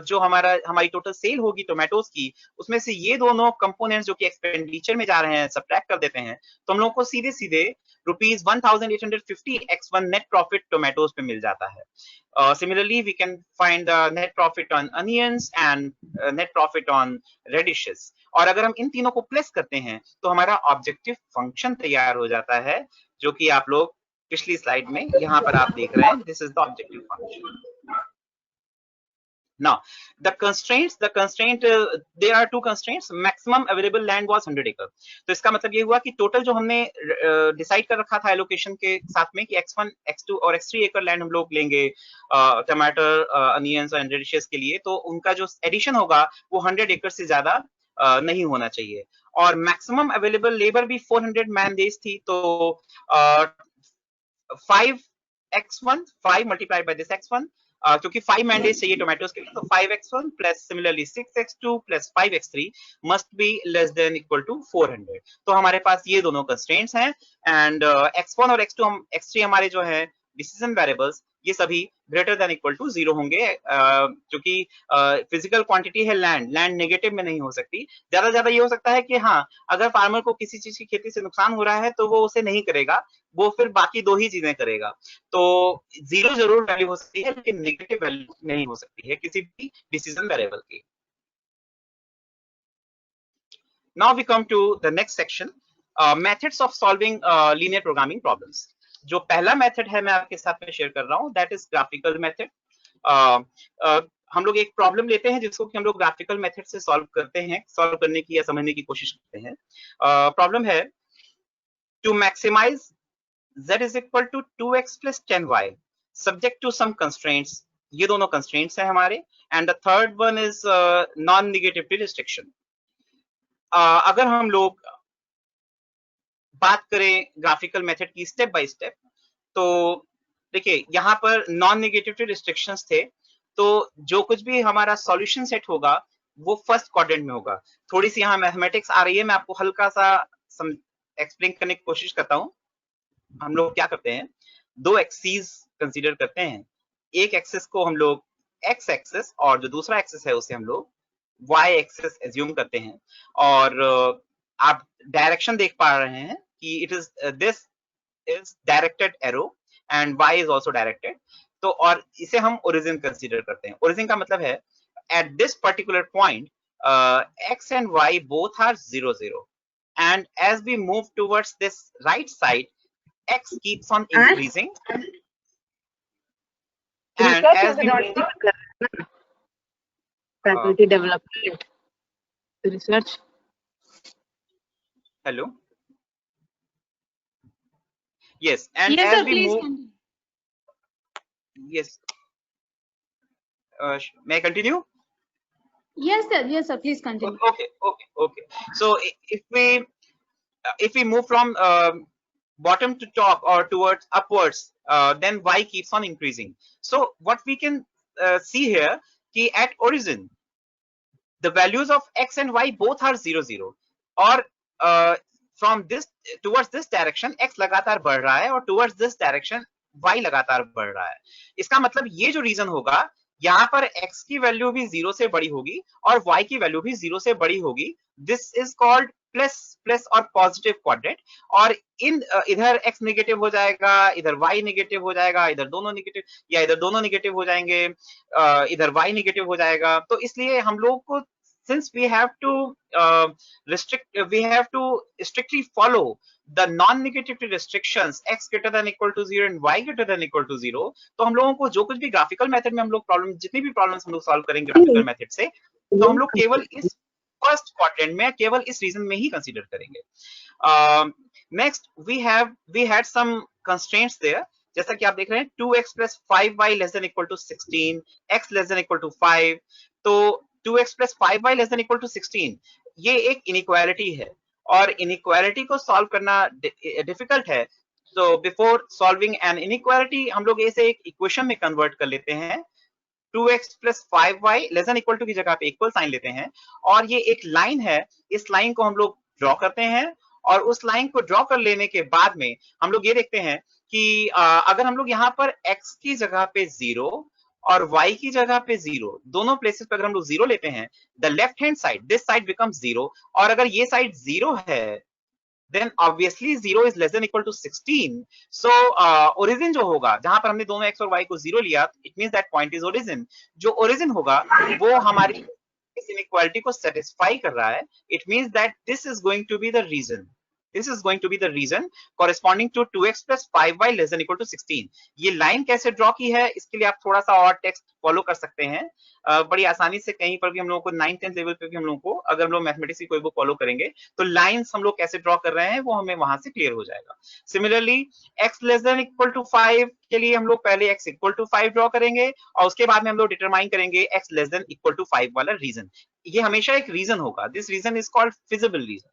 जो हमारी टोटल सेल होगी टोमेटोज की, उसमें से ये दोनों कंपोनेंट्स जो कि एक्सपेंडिचर में जा रहे हैं सब्ट्रैक्ट कर देते हैं, तो हम लोग को सीधे सीधे ₹1850 x1 नेट प्रॉफिट टोमेटोज पे मिल जाता है। Similarly, we can find the net profit on onions and net profit on radishes. और अगर हम इन तीनों को प्लेस करते हैं तो हमारा ऑब्जेक्टिव फंक्शन तैयार हो जाता है, जो कि आप लोग पिछली स्लाइड में यहाँ पर आप देख रहे हैं। This is the objective function. Now, the constraint, there are two constraints. Maximum available land was 100 acre. तो इसका मतलब ये हुआ कि टोटल जो हमने डिसाइड कर रखा था एलोकेशन के साथ में कि x1, x2 और x3 एकड़ लैंड हम लोग लेंगे टमाटर, अनियंस और रेडिशेस के लिए, तो उनका जो एडिशन होगा वो 100 एकड़ से ज्यादा नहीं होना चाहिए। और मैक्सिमम अवेलेबल लेबर भी 400 मैन डेज थी, तो 5x1, 5 multiplied by this x1, क्योंकि 5 मैंडेज चाहिए टोमेटोज के लिए, तो 5x1 plus similarly 6x2 plus 5x3 must be less than equal to 400। तो हमारे पास ये दोनों कंस्ट्रेंट्स हैं, एंड x1 और x3 हमारे जो है डिसीजन वेरिएबल्स, ये सभी ग्रेटर देन इक्वल टू 0 होंगे, क्योंकि फिजिकल क्वांटिटी है लैंड नेगेटिव में नहीं हो सकती। ज्यादा ये हो सकता है कि हाँ, अगर फार्मर को किसी चीज की खेती से नुकसान हो रहा है तो वो उसे नहीं करेगा, वो फिर बाकी दो ही चीजें करेगा। तो 0 जरूर वैल्यू हो सकती है, लेकिन नेगेटिव वैल्यू नहीं हो सकती है किसी भी डिसीजन वेरिएबल की। Now we come to the next section, methods of solving linear programming problems. जो पहला मेथड है मैं आपके साथ में शेयर कर रहा हूँ, दैट इज ग्राफिकल मेथड। हम लोग एक प्रॉब्लम लेते हैं जिसको कि हम लोग ग्राफिकल मेथड से सॉल्व करते हैं, सॉल्व करने की या समझने की कोशिश करते हैं। प्रॉब्लम है to maximize z is equal to 2x plus 10y subject to some constraints. ये दोनों constraints हैं हमारे, and the third one is non-negativity restriction. अगर हम लोग बात करें ग्राफिकल मेथड की स्टेप बाय स्टेप, तो देखिए यहाँ पर नॉन नेगेटिविटी रिस्ट्रिक्शंस थे, तो जो कुछ भी हमारा सॉल्यूशन सेट होगा वो फर्स्ट क्वाड्रेंट में होगा। थोड़ी सी यहाँ मैथमेटिक्स आ रही है, मैं आपको हल्का सा एक्सप्लेन करने की कोशिश करता हूँ। हम लोग क्या करते हैं, दो एक्सिस कंसीडर करते हैं। एक एक्सिस को हम लोग एक्स एक्सिस और जो दूसरा एक्सिस है उसे हम लोग वाई एक्सिस एज्यूम करते हैं, और आप डायरेक्शन देख पा रहे हैं कि it is this is directed arrow and Y is also directed. तो और इसे हम ओरिजिन कंसीडर करते हैं। ओरिजिन का मतलब है at this particular point X and Y both are 0 0, and as we move towards this right side, x keeps on increasing, and as we faculty development research. Hello. Yes, and yes, as sir, we please move, continue. yes, may I continue? Yes, sir, please continue. Okay. So if we move from bottom to top or towards upwards, then y keeps on increasing. So what we can see here, कि at origin the values of x and y both are 0 0, और from this towards this direction x लगातार बढ़ रहा है और towards this direction y लगातार बढ़ रहा है। इसका मतलब ये जो रीजन होगा, यहाँ पर x की वैल्यू भी 0 से बड़ी होगी और y की वैल्यू भी 0 से बड़ी होगी। दिस इज कॉल्ड प्लस और पॉजिटिव क्वाड्रेंट, और इधर x नेगेटिव हो जाएगा, इधर y नेगेटिव हो जाएगा, इधर दोनों नेगेटिव, या इधर दोनों नेगेटिव हो जाएंगे, इधर y नेगेटिव हो जाएगा। तो इसलिए हम लोग को, since we have to strictly follow the non-negativity restrictions x greater than equal to 0 and y greater than equal to 0, तो हम लोगों को जो कुछ भी ग्राफिकल मेथड में हम लोग प्रॉब्लम, जितनी भी प्रॉब्लम्स हम लोग सॉल्व करेंगे ग्राफिकल मेथड से, तो हम लोग केवल इस फर्स्ट क्वाड्रेंट में, केवल इस रीजन में ही कंसीडर करेंगे। Next we had some constraints there, जैसा कि आप देख रहे हैं 2x plus 5y less than equal to 16, x less than equal to 5। तो 2x plus 5y less than equal to 16 ये एक इनइक्वालिटी है, और इनइक्वालिटी को सॉल्व करना डिफिकल्ट है। तो बिफोर सॉल्विंग एन इनइक्वालिटी हम लोग इसे एक इक्वेशन में कन्वर्ट कर लेते हैं। 2x plus 5y less than equal to की जगह पे इक्वल साइन लेते हैं, और ये एक लाइन है, इस लाइन को हम लोग ड्रॉ करते हैं, और उस लाइन को ड्रॉ कर लेने के बाद में हम लोग ये देखते हैं कि अगर हम लोग यहाँ पर x की जगह पे 0 और y की जगह पे 0, दोनों प्लेसेस पे अगर हम लोग 0 लेते हैं, the left hand side, this side becomes 0, और अगर ये साइड 0 है, then obviously 0 is less than equal to 16. So origin जो होगा, जहां पर हमने दोनों x और y को 0 लिया, it means that point is origin. जो origin होगा वो हमारी इस inequality को satisfy कर रहा है, it means that this is going to be the reason. This is going to be the reason corresponding to 2x plus 5y less than equal to 16. ये लाइन कैसे ड्रॉ की है, इसके लिए आप थोड़ा सा और टेक्स्ट फॉलो कर सकते हैं बड़ी आसानी से। कहीं पर भी हम लोगों को 9th-10th लेवल पे भी हम लोगों को, अगर हम लोग मैथमेटिक्स की कोई बुक फॉलो करेंगे तो लाइंस हम लोग कैसे ड्रॉ कर रहे हैं वो हमें वहां से क्लियर हो जाएगा। Similarly x less than equal to 5 के लिए हम लोग पहले x इक्वल टू 5 ड्रॉ करेंगे और उसके बाद में हम लोग डिटरमाइन करेंगे x less than equal to 5 वाला रीजन। ये हमेशा एक रीजन होगा। This region is called feasible region.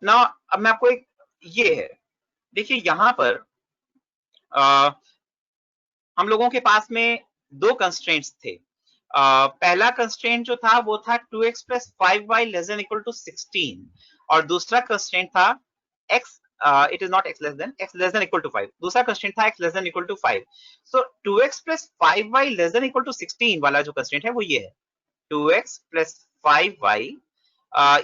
Now अब मैं आपको एक, ये है देखिए यहां पर हम लोगों के पास में दो कंस्ट्रेंट्स थे। पहला कंस्ट्रेंट जो था वो था 2x plus 5y less than equal to 16 और दूसरा कंस्ट्रेंट था x it is not x less than equal to 5। दूसरा कंस्ट्रेंट था x less than equal to 5। So 2x plus 5y less than equal to 16 वाला जो कंस्ट्रेंट है वो ये है 2x प्लस 5y।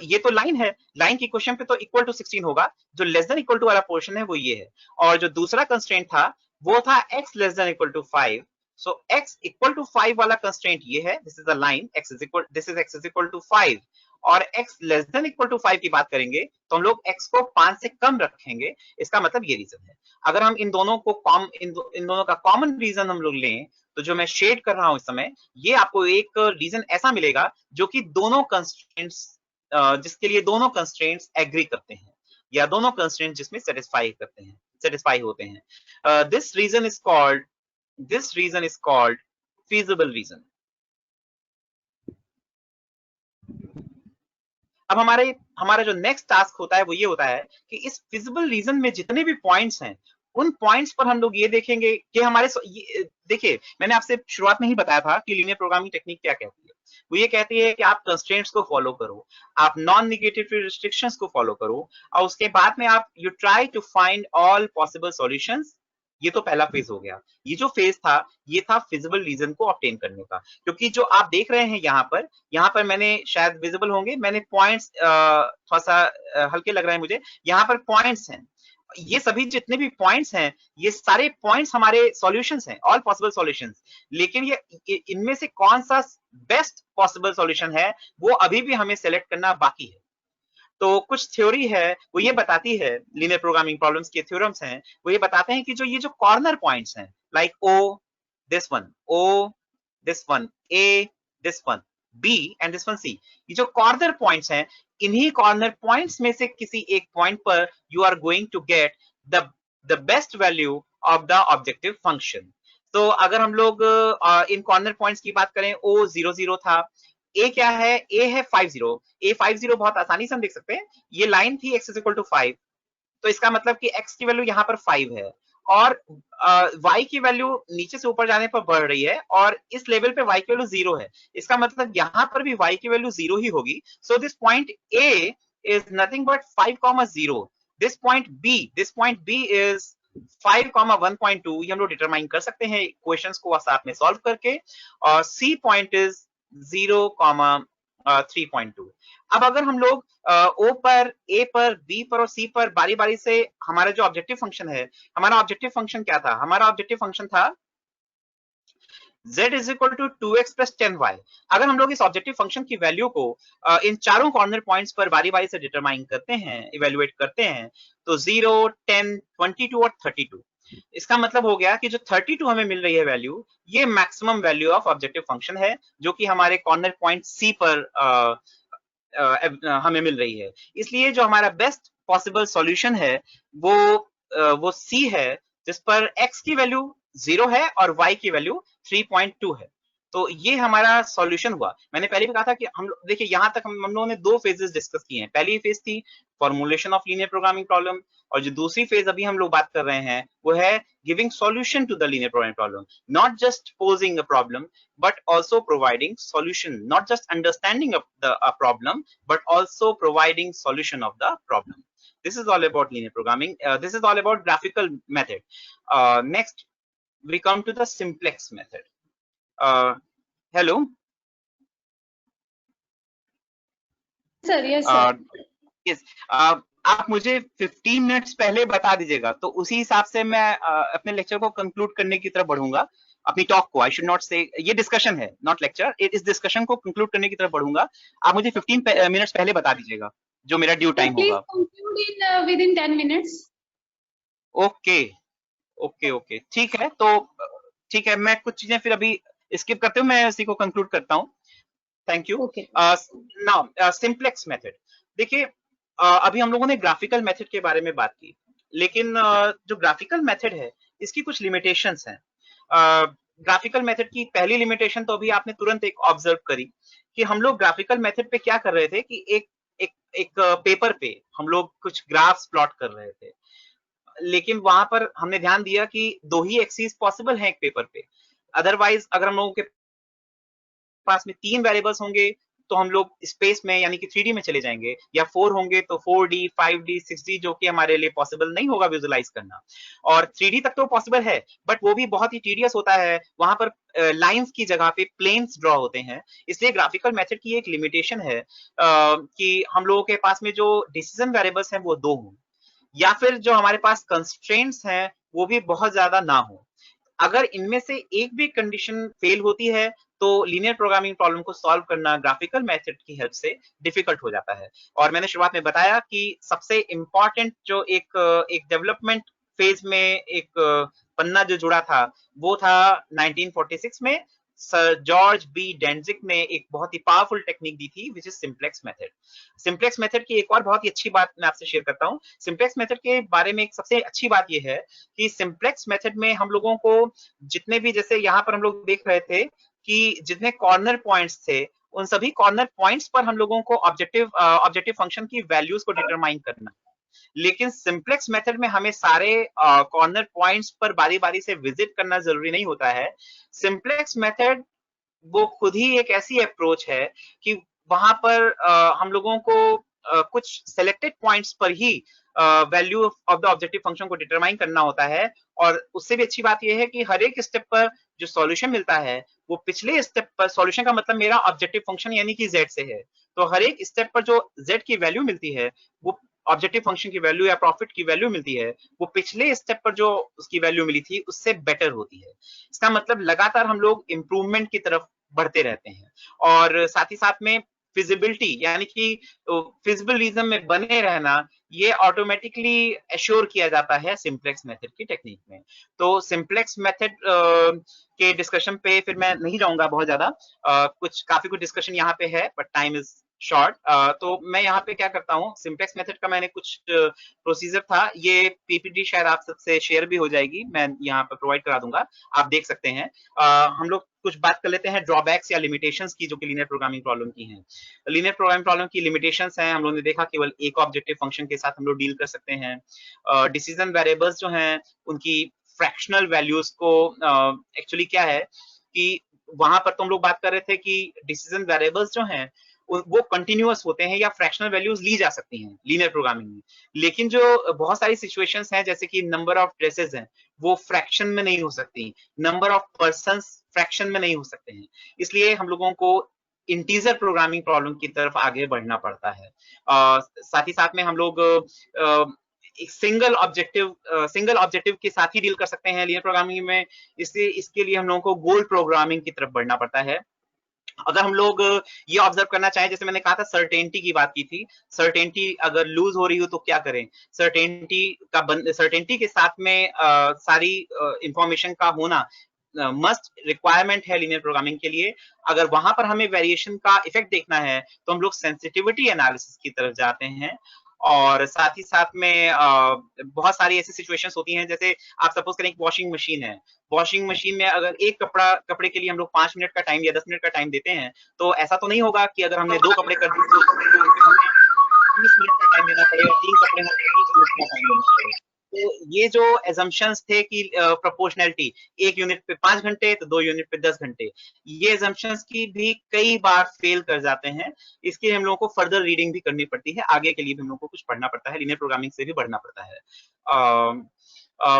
ये तो लाइन है, लाइन की क्वेश्चन पे तो इक्वल टू 16 होगा, जो लेस देन इक्वल टू वाला पोर्शन है वो ये है। और जो दूसरा कंस्ट्रेंट था वो था x less than equal to 5। So x equal to 5 वाला कंस्ट्रेंट ये है, this is the line, this is x is equal to 5 और x less than equal to 5 की बात करेंगे तो हम लोग x को 5 से कम रखेंगे। इसका मतलब ये रीजन है। अगर हम इन दोनों को इन दोनों का कॉमन रीजन हम लोग लें तो जो मैं शेड कर रहा हूं इस समय, ये आपको एक रीजन ऐसा मिलेगा जो कि दोनों कंस्ट्रेंट्स, जिसके लिए दोनों कंस्ट्रेंट्स एग्री करते हैं या दोनों कंस्ट्रेंट्स जिसमें सेटिस्फाई होते हैं। This region is called feasible region. अब हमारा जो नेक्स्ट टास्क होता है वो ये होता है कि इस फिजिबल रीजन में जितने भी पॉइंट्स हैं उन पॉइंट्स पर हम लोग ये देखेंगे कि हमारे देखिए मैंने आपसे शुरुआत में ही बताया था कि लीनियर प्रोग्रामिंग टेक्निक क्या कहती है। वो ये कहती है कि आप कंस्ट्रेंट्स को फॉलो करो, आप नॉन नेगेटिव रिस्ट्रिक्शंस को फॉलो करो और उसके बाद में आप you try to find all possible solutions. ये तो पहला फेज हो गया। ये जो फेज था ये था फिजिबल रीजन को ऑब्टेन करने का, क्योंकि जो आप देख रहे हैं यहाँ पर मैंने, शायद विजिबल होंगे, मैंने पॉइंट्स थोड़ा सा हल्के लग रहे हैं मुझे, यहाँ पर पॉइंट्स हैं। ये सभी जितने भी पॉइंट्स हैं ये सारे पॉइंट्स हमारे सॉल्यूशंस हैं, ऑल पॉसिबल सॉल्यूशंस। लेकिन ये इनमें से कौन सा बेस्ट पॉसिबल सॉल्यूशन है वो अभी भी हमें सेलेक्ट करना बाकी है। तो कुछ थ्योरी है वो ये बताती है, लीनियर प्रोग्रामिंग प्रॉब्लम्स के थ्योरम्स हैं वो ये बताते हैं कि जो ये जो कॉर्नर पॉइंट्स हैं like O, this one A, this one B and this one C, ये जो कॉर्नर पॉइंट्स हैं इन्हीं कॉर्नर पॉइंट्स में से किसी एक पॉइंट पर you are going to get the best value of the objective function. तो अगर हम लोग इन कॉर्नर पॉइंट्स की बात करें, O 0 0 था, A क्या है, A है 50, A 50 बहुत आसानी से हम देख सकते हैं। ये लाइन थी x इज इक्वल टू 5, तो इसका मतलब कि x की वैल्यू यहाँ पर 5 है और y की वैल्यू नीचे से ऊपर जाने पर बढ़ रही है और इस लेवल पे y की वैल्यू 0 है। इसका मतलब यहाँ पर भी y की वैल्यू 0 ही होगी। So this point A is nothing but 5,0। This point B is 5,1.2। ये हम लोग डिटरमाइन कर सकते हैं क्वेश्चंस को साथ में सॉल्व करके। और C पॉइंट इज 0,3.2। अब अगर हम लोग O पर, A पर, B पर और C पर बारी बारी से हमारा जो ऑब्जेक्टिव फंक्शन है, हमारा ऑब्जेक्टिव फंक्शन क्या था, हमारा ऑब्जेक्टिव फंक्शन था z is equal to 2x plus 10y। अगर हम लोग इस ऑब्जेक्टिव फंक्शन की वैल्यू को इन चारों कॉर्नर पॉइंट्स पर बारी बारी से डिटरमाइन करते हैं, इवेल्युएट करते हैं, तो 0, 10, 22 और 32। इसका मतलब हो गया कि जो 32 हमें मिल रही है वैल्यू, ये maximum value of objective function है जो कि हमारे कॉर्नर पॉइंट C पर हमें मिल रही है। इसलिए जो हमारा बेस्ट पॉसिबल सॉल्यूशन है वो C है, जिस पर x की वैल्यू 0 है और y की वैल्यू 3.2 है। तो ये हमारा सॉल्यूशन हुआ। मैंने पहले भी कहा था कि हम देखिए यहां तक हम लोगों ने दो फेजेस डिस्कस किए हैं। पहली फेज थी formulation of linear programming problem और जो दूसरी फेज अभी हम लोग बात कर रहे हैं वो है giving solution to the linear programming problem. Not just posing a problem but also providing solution, not just understanding of the problem but also providing solution of the problem. This is all about linear programming. This is all about graphical method. Next, we come to the simplex method. Hello. Sir, yes sir. Yes. आप मुझे 15 मिनट्स पहले बता दीजिएगा तो उसी हिसाब से मैं अपने लेक्चर को कंक्लूड करने की तरफ बढ़ूंगा, अपनी टॉक को। आई शुड नॉट से, ये डिस्कशन है नॉट लेक्चर, इस डिस्कशन को कंक्लूड करने की तरफ बढ़ूंगा। आप मुझे 15 मिनट्स पहले बता दीजिएगा। जो मेरा ड्यू टाइम Please होगा। conclude in within 10 minutes. Okay okay okay, ठीक है। तो ठीक है, मैं कुछ चीजें फिर अभी स्किप करते हूँ, मैं इसी को कंक्लूड करता हूँ। Thank you. Okay. Now simplex method, देखिए अभी हम लोगों ने ग्राफिकल मेथड के बारे में बात की, लेकिन जो ग्राफिकल मेथड है इसकी कुछ लिमिटेशंस हैं। ग्राफिकल मेथड की पहली लिमिटेशन तो अभी आपने तुरंत एक ऑब्जर्व करी कि हम लोग ग्राफिकल मेथड पे क्या कर रहे थे कि एक पेपर पे हम लोग कुछ ग्राफ्स प्लॉट कर रहे थे, लेकिन वहां पर हमने ध्यान दिया कि 2 ही एक्सिस पॉसिबल हैं एक पेपर पे। अदरवाइज अगर हम लोगों के पास में 3 वेरिएबल्स होंगे तो हम लोग स्पेस में यानी कि 3D में चले जाएंगे, या 4 होंगे तो 4D 5D 6D, जो कि हमारे लिए पॉसिबल नहीं होगा विजुलाइज करना। और 3D तक तो पॉसिबल है, बट वो भी बहुत ही टीडियस होता है, वहां पर लाइंस की जगह पे प्लेन्स ड्रॉ होते हैं। इसलिए ग्राफिकल मेथड की एक लिमिटेशन है कि हम लोगों के पास में जो डिसीजन वेरिएबल्स हैं वो 2 हों, या फिर जो हमारे पास कंस्ट्रेंट्स हैं वो भी बहुत ज्यादा ना हो। अगर इनमें से एक भी कंडीशन फेल होती है तो लीनियर प्रोग्रामिंग प्रॉब्लम को सॉल्व करना ग्राफिकल मेथड की हेल्प से डिफिकल्ट हो जाता है। और मैंने शुरुआत में बताया कि सबसे इंपॉर्टेंट जो एक डेवलपमेंट फेज में एक पन्ना जो जुड़ा था वो था 1946 में सर जॉर्ज बी डेंजिक ने एक बहुत ही पावरफुल टेक्निक दी थी, which is simplex method. Simplex method की एक और बहुत ही अच्छी बात मैं आपसे शेयर करता हूँ। सिंप्लेक्स मेथड के बारे में एक सबसे अच्छी बात यह है कि सिंप्लेक्स मेथड में हम लोगों को जितने भी, जैसे यहाँ पर हम लोग देख रहे थे कि जितने कॉर्नर पॉइंट्स थे, उन सभी कॉर्नर पॉइंट्स पर हम लोगों को ऑब्जेक्टिव फंक्शन की वैल्यूज को डिटरमाइन करना। लेकिन सिंप्लेक्स मेथड में हमें सारे कॉर्नर पॉइंट्स पर बारी बारी से विजिट करना जरूरी नहीं होता है। सिंप्लेक्स मेथड वो खुद ही एक ऐसी अप्रोच है कि वहां पर हम लोगों को कुछ सेलेक्टेड पॉइंट्स पर ही value of the objective function को डिटरमाइन करना होता है। और उससे भी अच्छी बात यह है कि हर एक स्टेप पर जो सॉल्यूशन मिलता है वो पिछले स्टेप पर, सॉल्यूशन का मतलब मेरा ऑब्जेक्टिव फंक्शन यानी कि z से है, तो हर एक स्टेप पर जो z की वैल्यू मिलती है वो ऑब्जेक्टिव फंक्शन की वैल्यू या प्रॉफिट की वैल्यू मिलती है, वो पिछले स्टेप पर जो उसकी वैल्यू मिली थी उससे बेटर होती है। इसका मतलब लगातार हम लोग इंप्रूवमेंट की तरफ बढ़ते रहते हैं। और साथ ही साथ में फिजिबिलिटी यानी कि फिजिबल रीजन में बने रहना, ये ऑटोमेटिकली एश्योर किया जाता है सिंप्लेक्स मेथड की टेक्निक में। तो सिंप्लेक्स मेथड के डिस्कशन पे फिर मैं नहीं जाऊंगा बहुत ज्यादा, काफी कुछ डिस्कशन यहाँ पे है बट टाइम इज शॉर्ट। तो मैं यहाँ पे क्या करता हूँ, सिंप्लेक्स मेथड का मैंने कुछ प्रोसीजर था, ये पीपीटी शायद आप सबसे शेयर भी हो जाएगी, मैं यहाँ पे प्रोवाइड करा दूंगा, आप देख सकते हैं। हम लोग कुछ बात कर लेते हैं ड्रॉबैक्स या लिमिटेशंस की जो कि लीनियर प्रोग्रामिंग प्रॉब्लम की हैं। लीनियर प्रोग्रामिंग प्रॉब्लम की लिमिटेशंस हैं, हम लोगों ने देखा केवल एक ऑब्जेक्टिव फंक्शन के साथ हम लोग डील कर सकते हैं। डिसीजन वेरिएबल्स जो हैं उनकी फ्रैक्शनल वैल्यूज को एक्चुअली क्या है कि वहां पर तो हम लोग बात कर रहे थे कि डिसीजन वेरिएबल्स जो हैं वो कंटिन्यूअस होते हैं या फ्रैक्शनल वैल्यूज ली जा सकती हैं लीनियर प्रोग्रामिंग में, लेकिन जो बहुत सारी सिचुएशंस हैं जैसे कि नंबर ऑफ ड्रेसेस हैं वो फ्रैक्शन में नहीं हो सकती, नंबर ऑफ पर्संस फ्रैक्शन में नहीं हो सकते हैं, इसलिए हम लोगों को इंटीजर प्रोग्रामिंग प्रॉब्लम की तरफ आगे बढ़ना पड़ता है। साथ ही साथ में हम लोग सिंगल ऑब्जेक्टिव के साथ ही डील कर सकते हैं लीनियर प्रोग्रामिंग में, इसलिए इसके लिए हम लोगों को गोल प्रोग्रामिंग की तरफ बढ़ना पड़ता है। अगर हम लोग ये ऑब्जर्व करना चाहें, जैसे मैंने कहा था सर्टेनिटी की बात की थी, सर्टेनिटी अगर लूज हो रही हो तो क्या करें, सर्टेनिटी के साथ में सारी इंफॉर्मेशन का होना मस्ट रिक्वायरमेंट है लीनियर प्रोग्रामिंग के लिए। अगर वहां पर हमें वेरिएशन का इफेक्ट देखना है तो हम लोग सेंसिटिविटी एनालिसिस की तरफ जाते हैं। और साथ ही साथ में बहुत सारी ऐसी सिचुएशंस होती हैं, जैसे आप सपोज करें एक वॉशिंग मशीन है, वॉशिंग मशीन में अगर एक कपड़े के लिए हम लोग 5 मिनट का टाइम या 10 मिनट का टाइम देते हैं, तो ऐसा तो नहीं होगा कि अगर हमने 2 कपड़े कर दिए तो 30 मिनट का टाइम देना पड़ेगा, 3 कपड़े हैं 30 मिनट का टाइम देना पड़ेगा। तो ये जो एजम्पशंस थे कि प्रोपोर्शनैलिटी 1 यूनिट पे 5 घंटे तो 2 यूनिट पे 10 घंटे, ये एजम्पशंस की भी कई बार फेल कर जाते हैं। इसके लिए हम लोगों को फर्दर रीडिंग भी करनी पड़ती है, आगे के लिए भी हम लोगों को कुछ पढ़ना पड़ता है, लीनियर प्रोग्रामिंग से भी बढ़ना पड़ता है।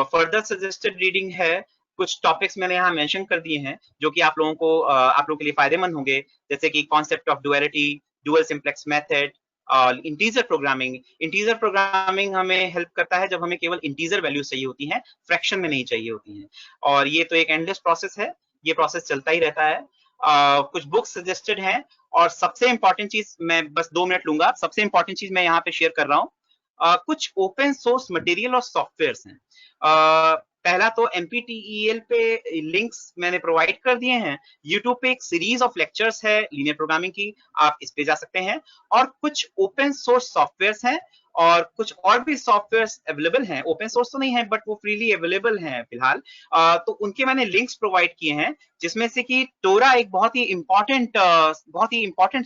फर्दर सजेस्टेड रीडिंग है, कुछ टॉपिक्स मैंने यहाँ मेंशन कर दिए हैं जो कि आप लोगों के लिए फायदेमंद होंगे, जैसे कि concept of duality, dual simplex method, integer programming हमें हेल्प करता है जब हमें केवल इंटीजर वैल्यूज चाहिए होती हैं, फ्रैक्शन में नहीं चाहिए होती हैं। और ये तो एक एंडलेस प्रोसेस है, ये प्रोसेस चलता ही रहता है। कुछ बुक्स सजेस्टेड हैं, और सबसे इंपॉर्टेंट चीज, मैं बस 2 मिनट लूंगा, सबसे इंपॉर्टेंट चीज मैं यहाँ पे शेयर कर रहा हूँ, कुछ ओपन सोर्स मटेरियल और सॉफ्टवेयर्स हैं। पहला तो NPTEL पे लिंक्स मैंने प्रोवाइड कर दिए हैं। यूट्यूब पे एक सीरीज ऑफ लेक्चर्स है लीनियर प्रोग्रामिंग की, आप इस पे जा सकते हैं। और कुछ ओपन सोर्स सॉफ्टवेयर्स हैं, और कुछ और भी सॉफ्टवेयर्स अवेलेबल हैं, ओपन सोर्स तो नहीं है बट वो फ्रीली अवेलेबल हैं फिलहाल। तो उनके मैंने लिंक्स प्रोवाइड किए हैं, जिसमें से कि टोरा एक बहुत ही इंपॉर्टेंट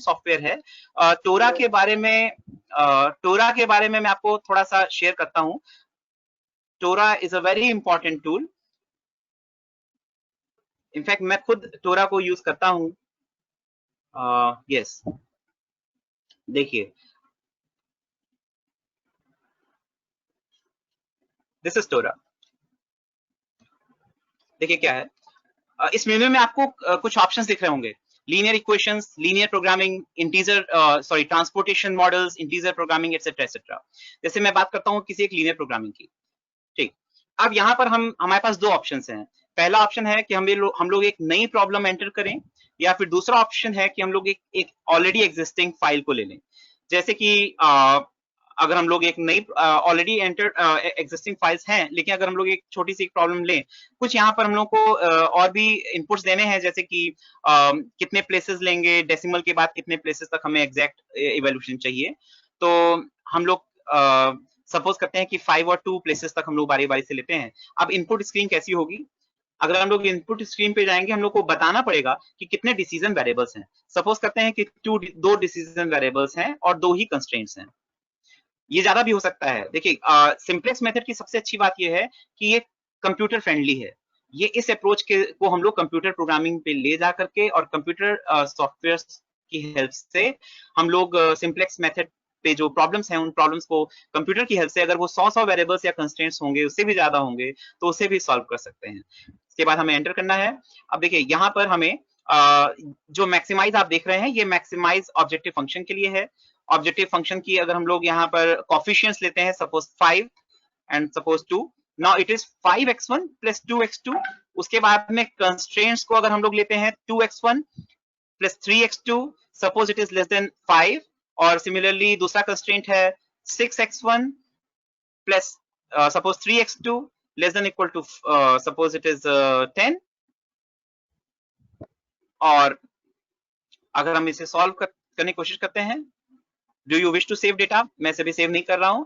सॉफ्टवेयर है। टोरा के बारे में मैं आपको थोड़ा सा शेयर करता हूं। TORA is a very important tool. In fact मैं खुद टोरा को यूज करता हूं। यस, देखिए, दिस इज टोरा। देखिए क्या है, इस मेन्यू में आपको कुछ ऑप्शंस दिख रहे होंगे। Linear equations, linear programming, transportation models, integer programming, etcetera etcetera. जैसे मैं बात करता हूँ किसी एक लीनियर प्रोग्रामिंग की, ठीक। अब यहाँ पर हमारे पास 2 ऑप्शंस हैं। पहला ऑप्शन है कि हम लोग एक नई प्रॉब्लम एंटर करें, या फिर दूसरा ऑप्शन है कि हम लोग एक ऑलरेडी एग्जिस्टिंग फाइल को ले लें। जैसे कि अगर हम लोग एक नई ऑलरेडी एंटर्ड एग्जिस्टिंग फाइल्स हैं, लेकिन अगर हम लोग एक छोटी सी प्रॉब्लम लें, कुछ यहाँ पर हम लोग को और भी इनपुट्स देने हैं, जैसे कि कितने प्लेसेस लेंगे, डेसिमल के बाद कितने प्लेसेस तक हमें एग्जैक्ट इवैल्यूएशन चाहिए। तो हम लोग सपोज करते हैं कि 5 और 2 प्लेसेस तक हम लोग बारी बारी से लेते हैं। अब इनपुट स्क्रीन कैसी होगी? अगर हम लोग इनपुट स्क्रीन पे जाएंगे, हम लोग को बताना पड़ेगा कि कितने डिसीजन वेरिएबल्स हैं। सपोज करते हैं कि 2 डिसीजन वेरिएबल्स हैं और 2 ही कंस्ट्रेंट्स हैं। ये ज्यादा भी हो सकता है। देखिए, सिंपलेक्स मेथड की सबसे अच्छी बात ये है कि ये कंप्यूटर फ्रेंडली है। ये इस अप्रोच को हम लोग कंप्यूटर प्रोग्रामिंग पे ले जा करके और कंप्यूटर सॉफ्टवेयर की हेल्प से हम लोग सिंपलेक्स मेथड पे जो प्रॉब्लम्स हैं, उन प्रॉब्लम्स को कंप्यूटर की हेल्प से, अगर वो 100 वेरिएबल्स या कंस्ट्रेंट्स होंगे, उससे भी ज्यादा होंगे, तो उसे भी सॉल्व कर सकते हैं। इसके बाद हमें एंटर करना है। अब देखिए, यहाँ पर हमें जो मैक्सिमाइज आप देख रहे हैं, ये मैक्सिमाइज ऑब्जेक्टिव फंक्शन के लिए है। ऑब्जेक्टिव फंक्शन की अगर हम लोग यहाँ पर कोफिशिएंट्स लेते हैं, suppose 5 and suppose 2, now it is 5x1 plus 2x2। उसके बाद में कंस्ट्रेंट्स को अगर हम लोग लेते हैं 2x1 plus 3x2, suppose it is less than 5। और सिमिलरली दूसरा कंस्ट्रेंट है 6x1 plus suppose 3x2 less than equal to suppose it is 10। और अगर हम इसे सॉल्व करने की कोशिश करते हैं, do you wish to save data? मैं इसे भी सेव नहीं कर रहा हूं।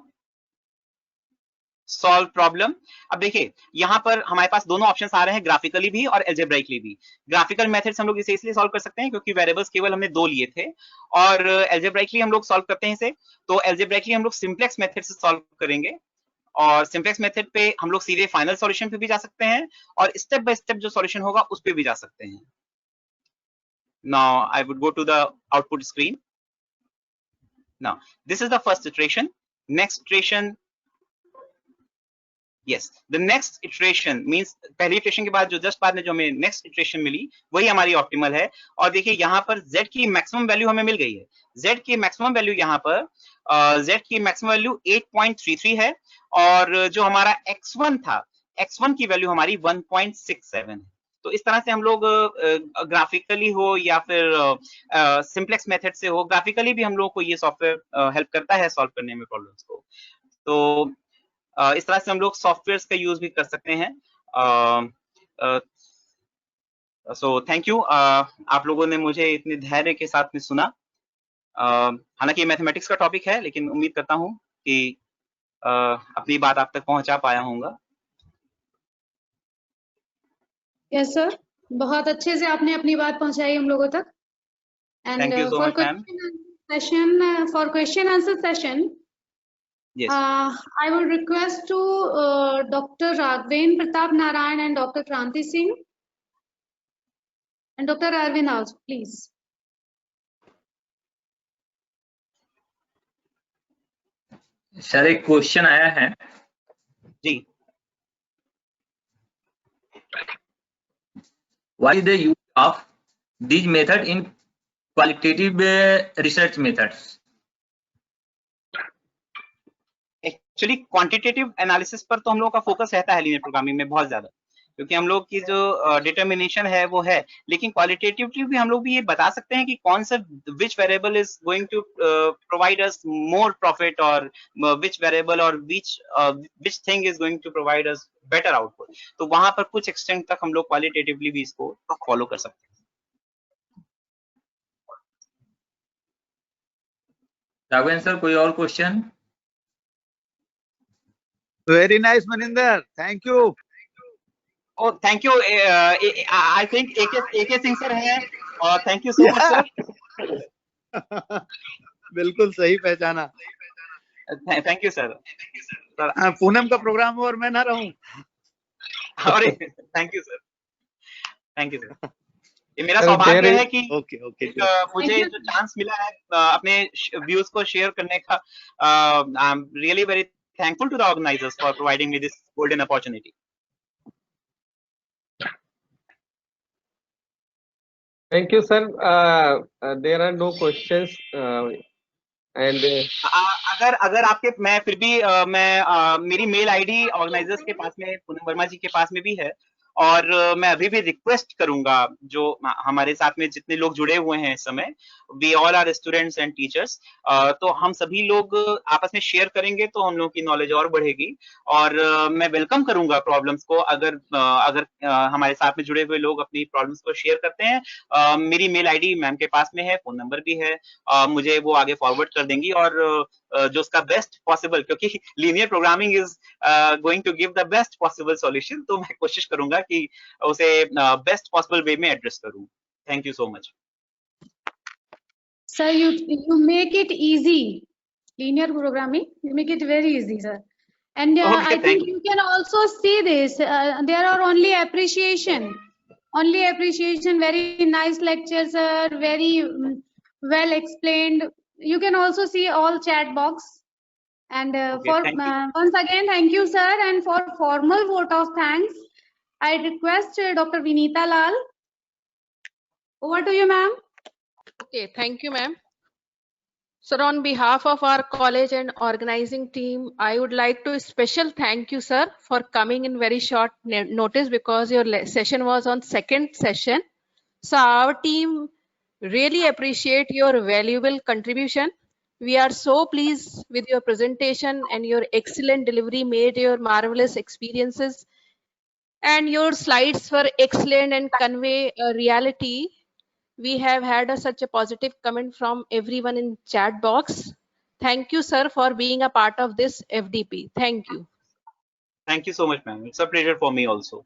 Solve problem. अब देखिए, यहाँ पर हमारे पास दोनों ऑप्शंस आ रहे हैं, ग्राफिकली भी और एल्जेब्राइकली भी। ग्राफिकल मेथड से हम लोग इसे इसलिए सॉल्व कर सकते हैं क्योंकि वेरिएबल्स केवल हमने 2 लिए थे, और एल्जेब्राइकली हम लोग सॉल्व करते हैं इसे। तो एल्जेब्राइकली हम लोग सिंपलेक्स मेथड से सॉल्व करेंगे, और सिंपलेक्स मेथड पे हम लोग सीधे फाइनल सॉल्यूशन पे भी जा सकते हैं, और स्टेप बाय स्टेप जो सॉल्यूशन होगा उस पे भी जा सकते हैं। Now I would go to the output screen. Now, this is the first iteration. Next iteration, yes, the next iteration means पहली iteration के बाद जो जस्ट बाद में जो हमें next iteration मिली, वही हमारी ऑप्टिमल है। और देखिए, यहाँ पर z की मैक्सिमम वैल्यू हमें मिल गई है। z की मैक्सिमम वैल्यू यहाँ पर z की मैक्सिमम वैल्यू 8.33 है, और जो हमारा x1 था, x1 की वैल्यू हमारी 1.67 है। तो इस तरह से हम लोग ग्राफिकली हो या फिर सिंपलेक्स मेथड से हो, ग्राफिकली भी हम लोग को ये सॉफ्टवेयर हेल्प करता है सॉल्व करने में प्रॉब्लम्स को। तो इस तरह से हम लोग सॉफ्टवेयर्स का यूज भी कर सकते हैं। सो थैंक यू, आप लोगों ने मुझे इतने धैर्य के साथ में सुना। हालांकि ये मैथमेटिक्स का टॉपिक है, लेकिन उम्मीद करता हूँ कि अपनी बात आप तक पहुंचा पाया होऊंगा। यस सर, बहुत अच्छे से आपने अपनी बात पहुंचाई हम लोगों तक। Thank you so much, ma'am. For question answer session, Yes. I would request to Dr. Raghavan Pratap Narayan and Dr. Kranti Singh and Dr. Arvind also, please. Sir, एक क्वेश्चन आया है जी। What is the use of these method in qualitative research methods? Actually quantitative analysis पर तो हम लोगों का फोकस रहता है लीनियर प्रोग्रामिंग में बहुत ज्यादा, क्योंकि हम लोग की जो डिटर्मिनेशन है वो है, लेकिन क्वालिटेटिवली भी हम लोग भी ये बता सकते हैं कि कौन सा which variable is going to provide us more profit, और विच वेरिएबल और which thing is going to provide us better output. तो वहां पर कुछ एक्सटेंट तक हम लोग क्वालिटेटिवली भी इसको फॉलो कर सकते हैं। राघवेंद्र सर, कोई और question? Very nice, Maninder. Thank you. Oh, thank you. I think AK Singh sir है, और thank you so much sir. बिल्कुल सही पहचाना। Thank you sir. पूनम का प्रोग्राम हो और मैं ना रहूं। अरे thank you sir. Thank you sir. ये मेरा सौभाग्य है कि मुझे जो चांस मिला है अपने व्यूज को शेयर करने का। I am really very thankful to the organizers for providing me this golden opportunity. Thank you, sir. There are no questions. And अगर आपके, मैं फिर भी मेरी मेल आईडी ऑर्गेनाइजर्स के पास में, पूनम वर्मा जी के पास में भी है, और मैं अभी भी रिक्वेस्ट करूंगा जो हमारे साथ में जितने लोग जुड़े हुए हैं इस समय, we all are students and teachers, तो हम सभी लोग आपस में शेयर करेंगे तो हम लोग की नॉलेज और बढ़ेगी। और मैं वेलकम करूंगा प्रॉब्लम्स को, अगर हमारे साथ में जुड़े हुए लोग अपनी प्रॉब्लम्स को शेयर करते हैं। मेरी मेल आईडी मैम के पास में है, फोन नंबर भी है, मुझे वो आगे फॉरवर्ड कर देंगी, और जो उसका बेस्ट पॉसिबल, क्योंकि linear programming is going to give the best possible solution, तो मैं कोशिश करूंगा कि उसे बेस्ट पॉसिबल वे में एड्रेस करूं। Thank you so much sir. You make it easy. Linear programming, you make it very easy, sir. And Okay, I think you can also see this. There are only appreciation. Very nice lecture, sir. Very well explained. You can also see all chat box. And Okay, once again, thank you, sir. And for formal vote of thanks, I request Dr. Vinita Lal. Over to you, ma'am. Okay, thank you, ma'am. Sir, on behalf of our college and organizing team, I would like to special thank you, sir, for coming in very short notice, because your session was on second session. So our team really appreciate your valuable contribution. We are so pleased with your presentation, and your excellent delivery made your marvelous experiences, and your slides were excellent and convey a reality. We have had such a positive comment from everyone in chat box. Thank you, sir, for being a part of this FDP. Thank you. Thank you so much, ma'am. It's a pleasure for me also.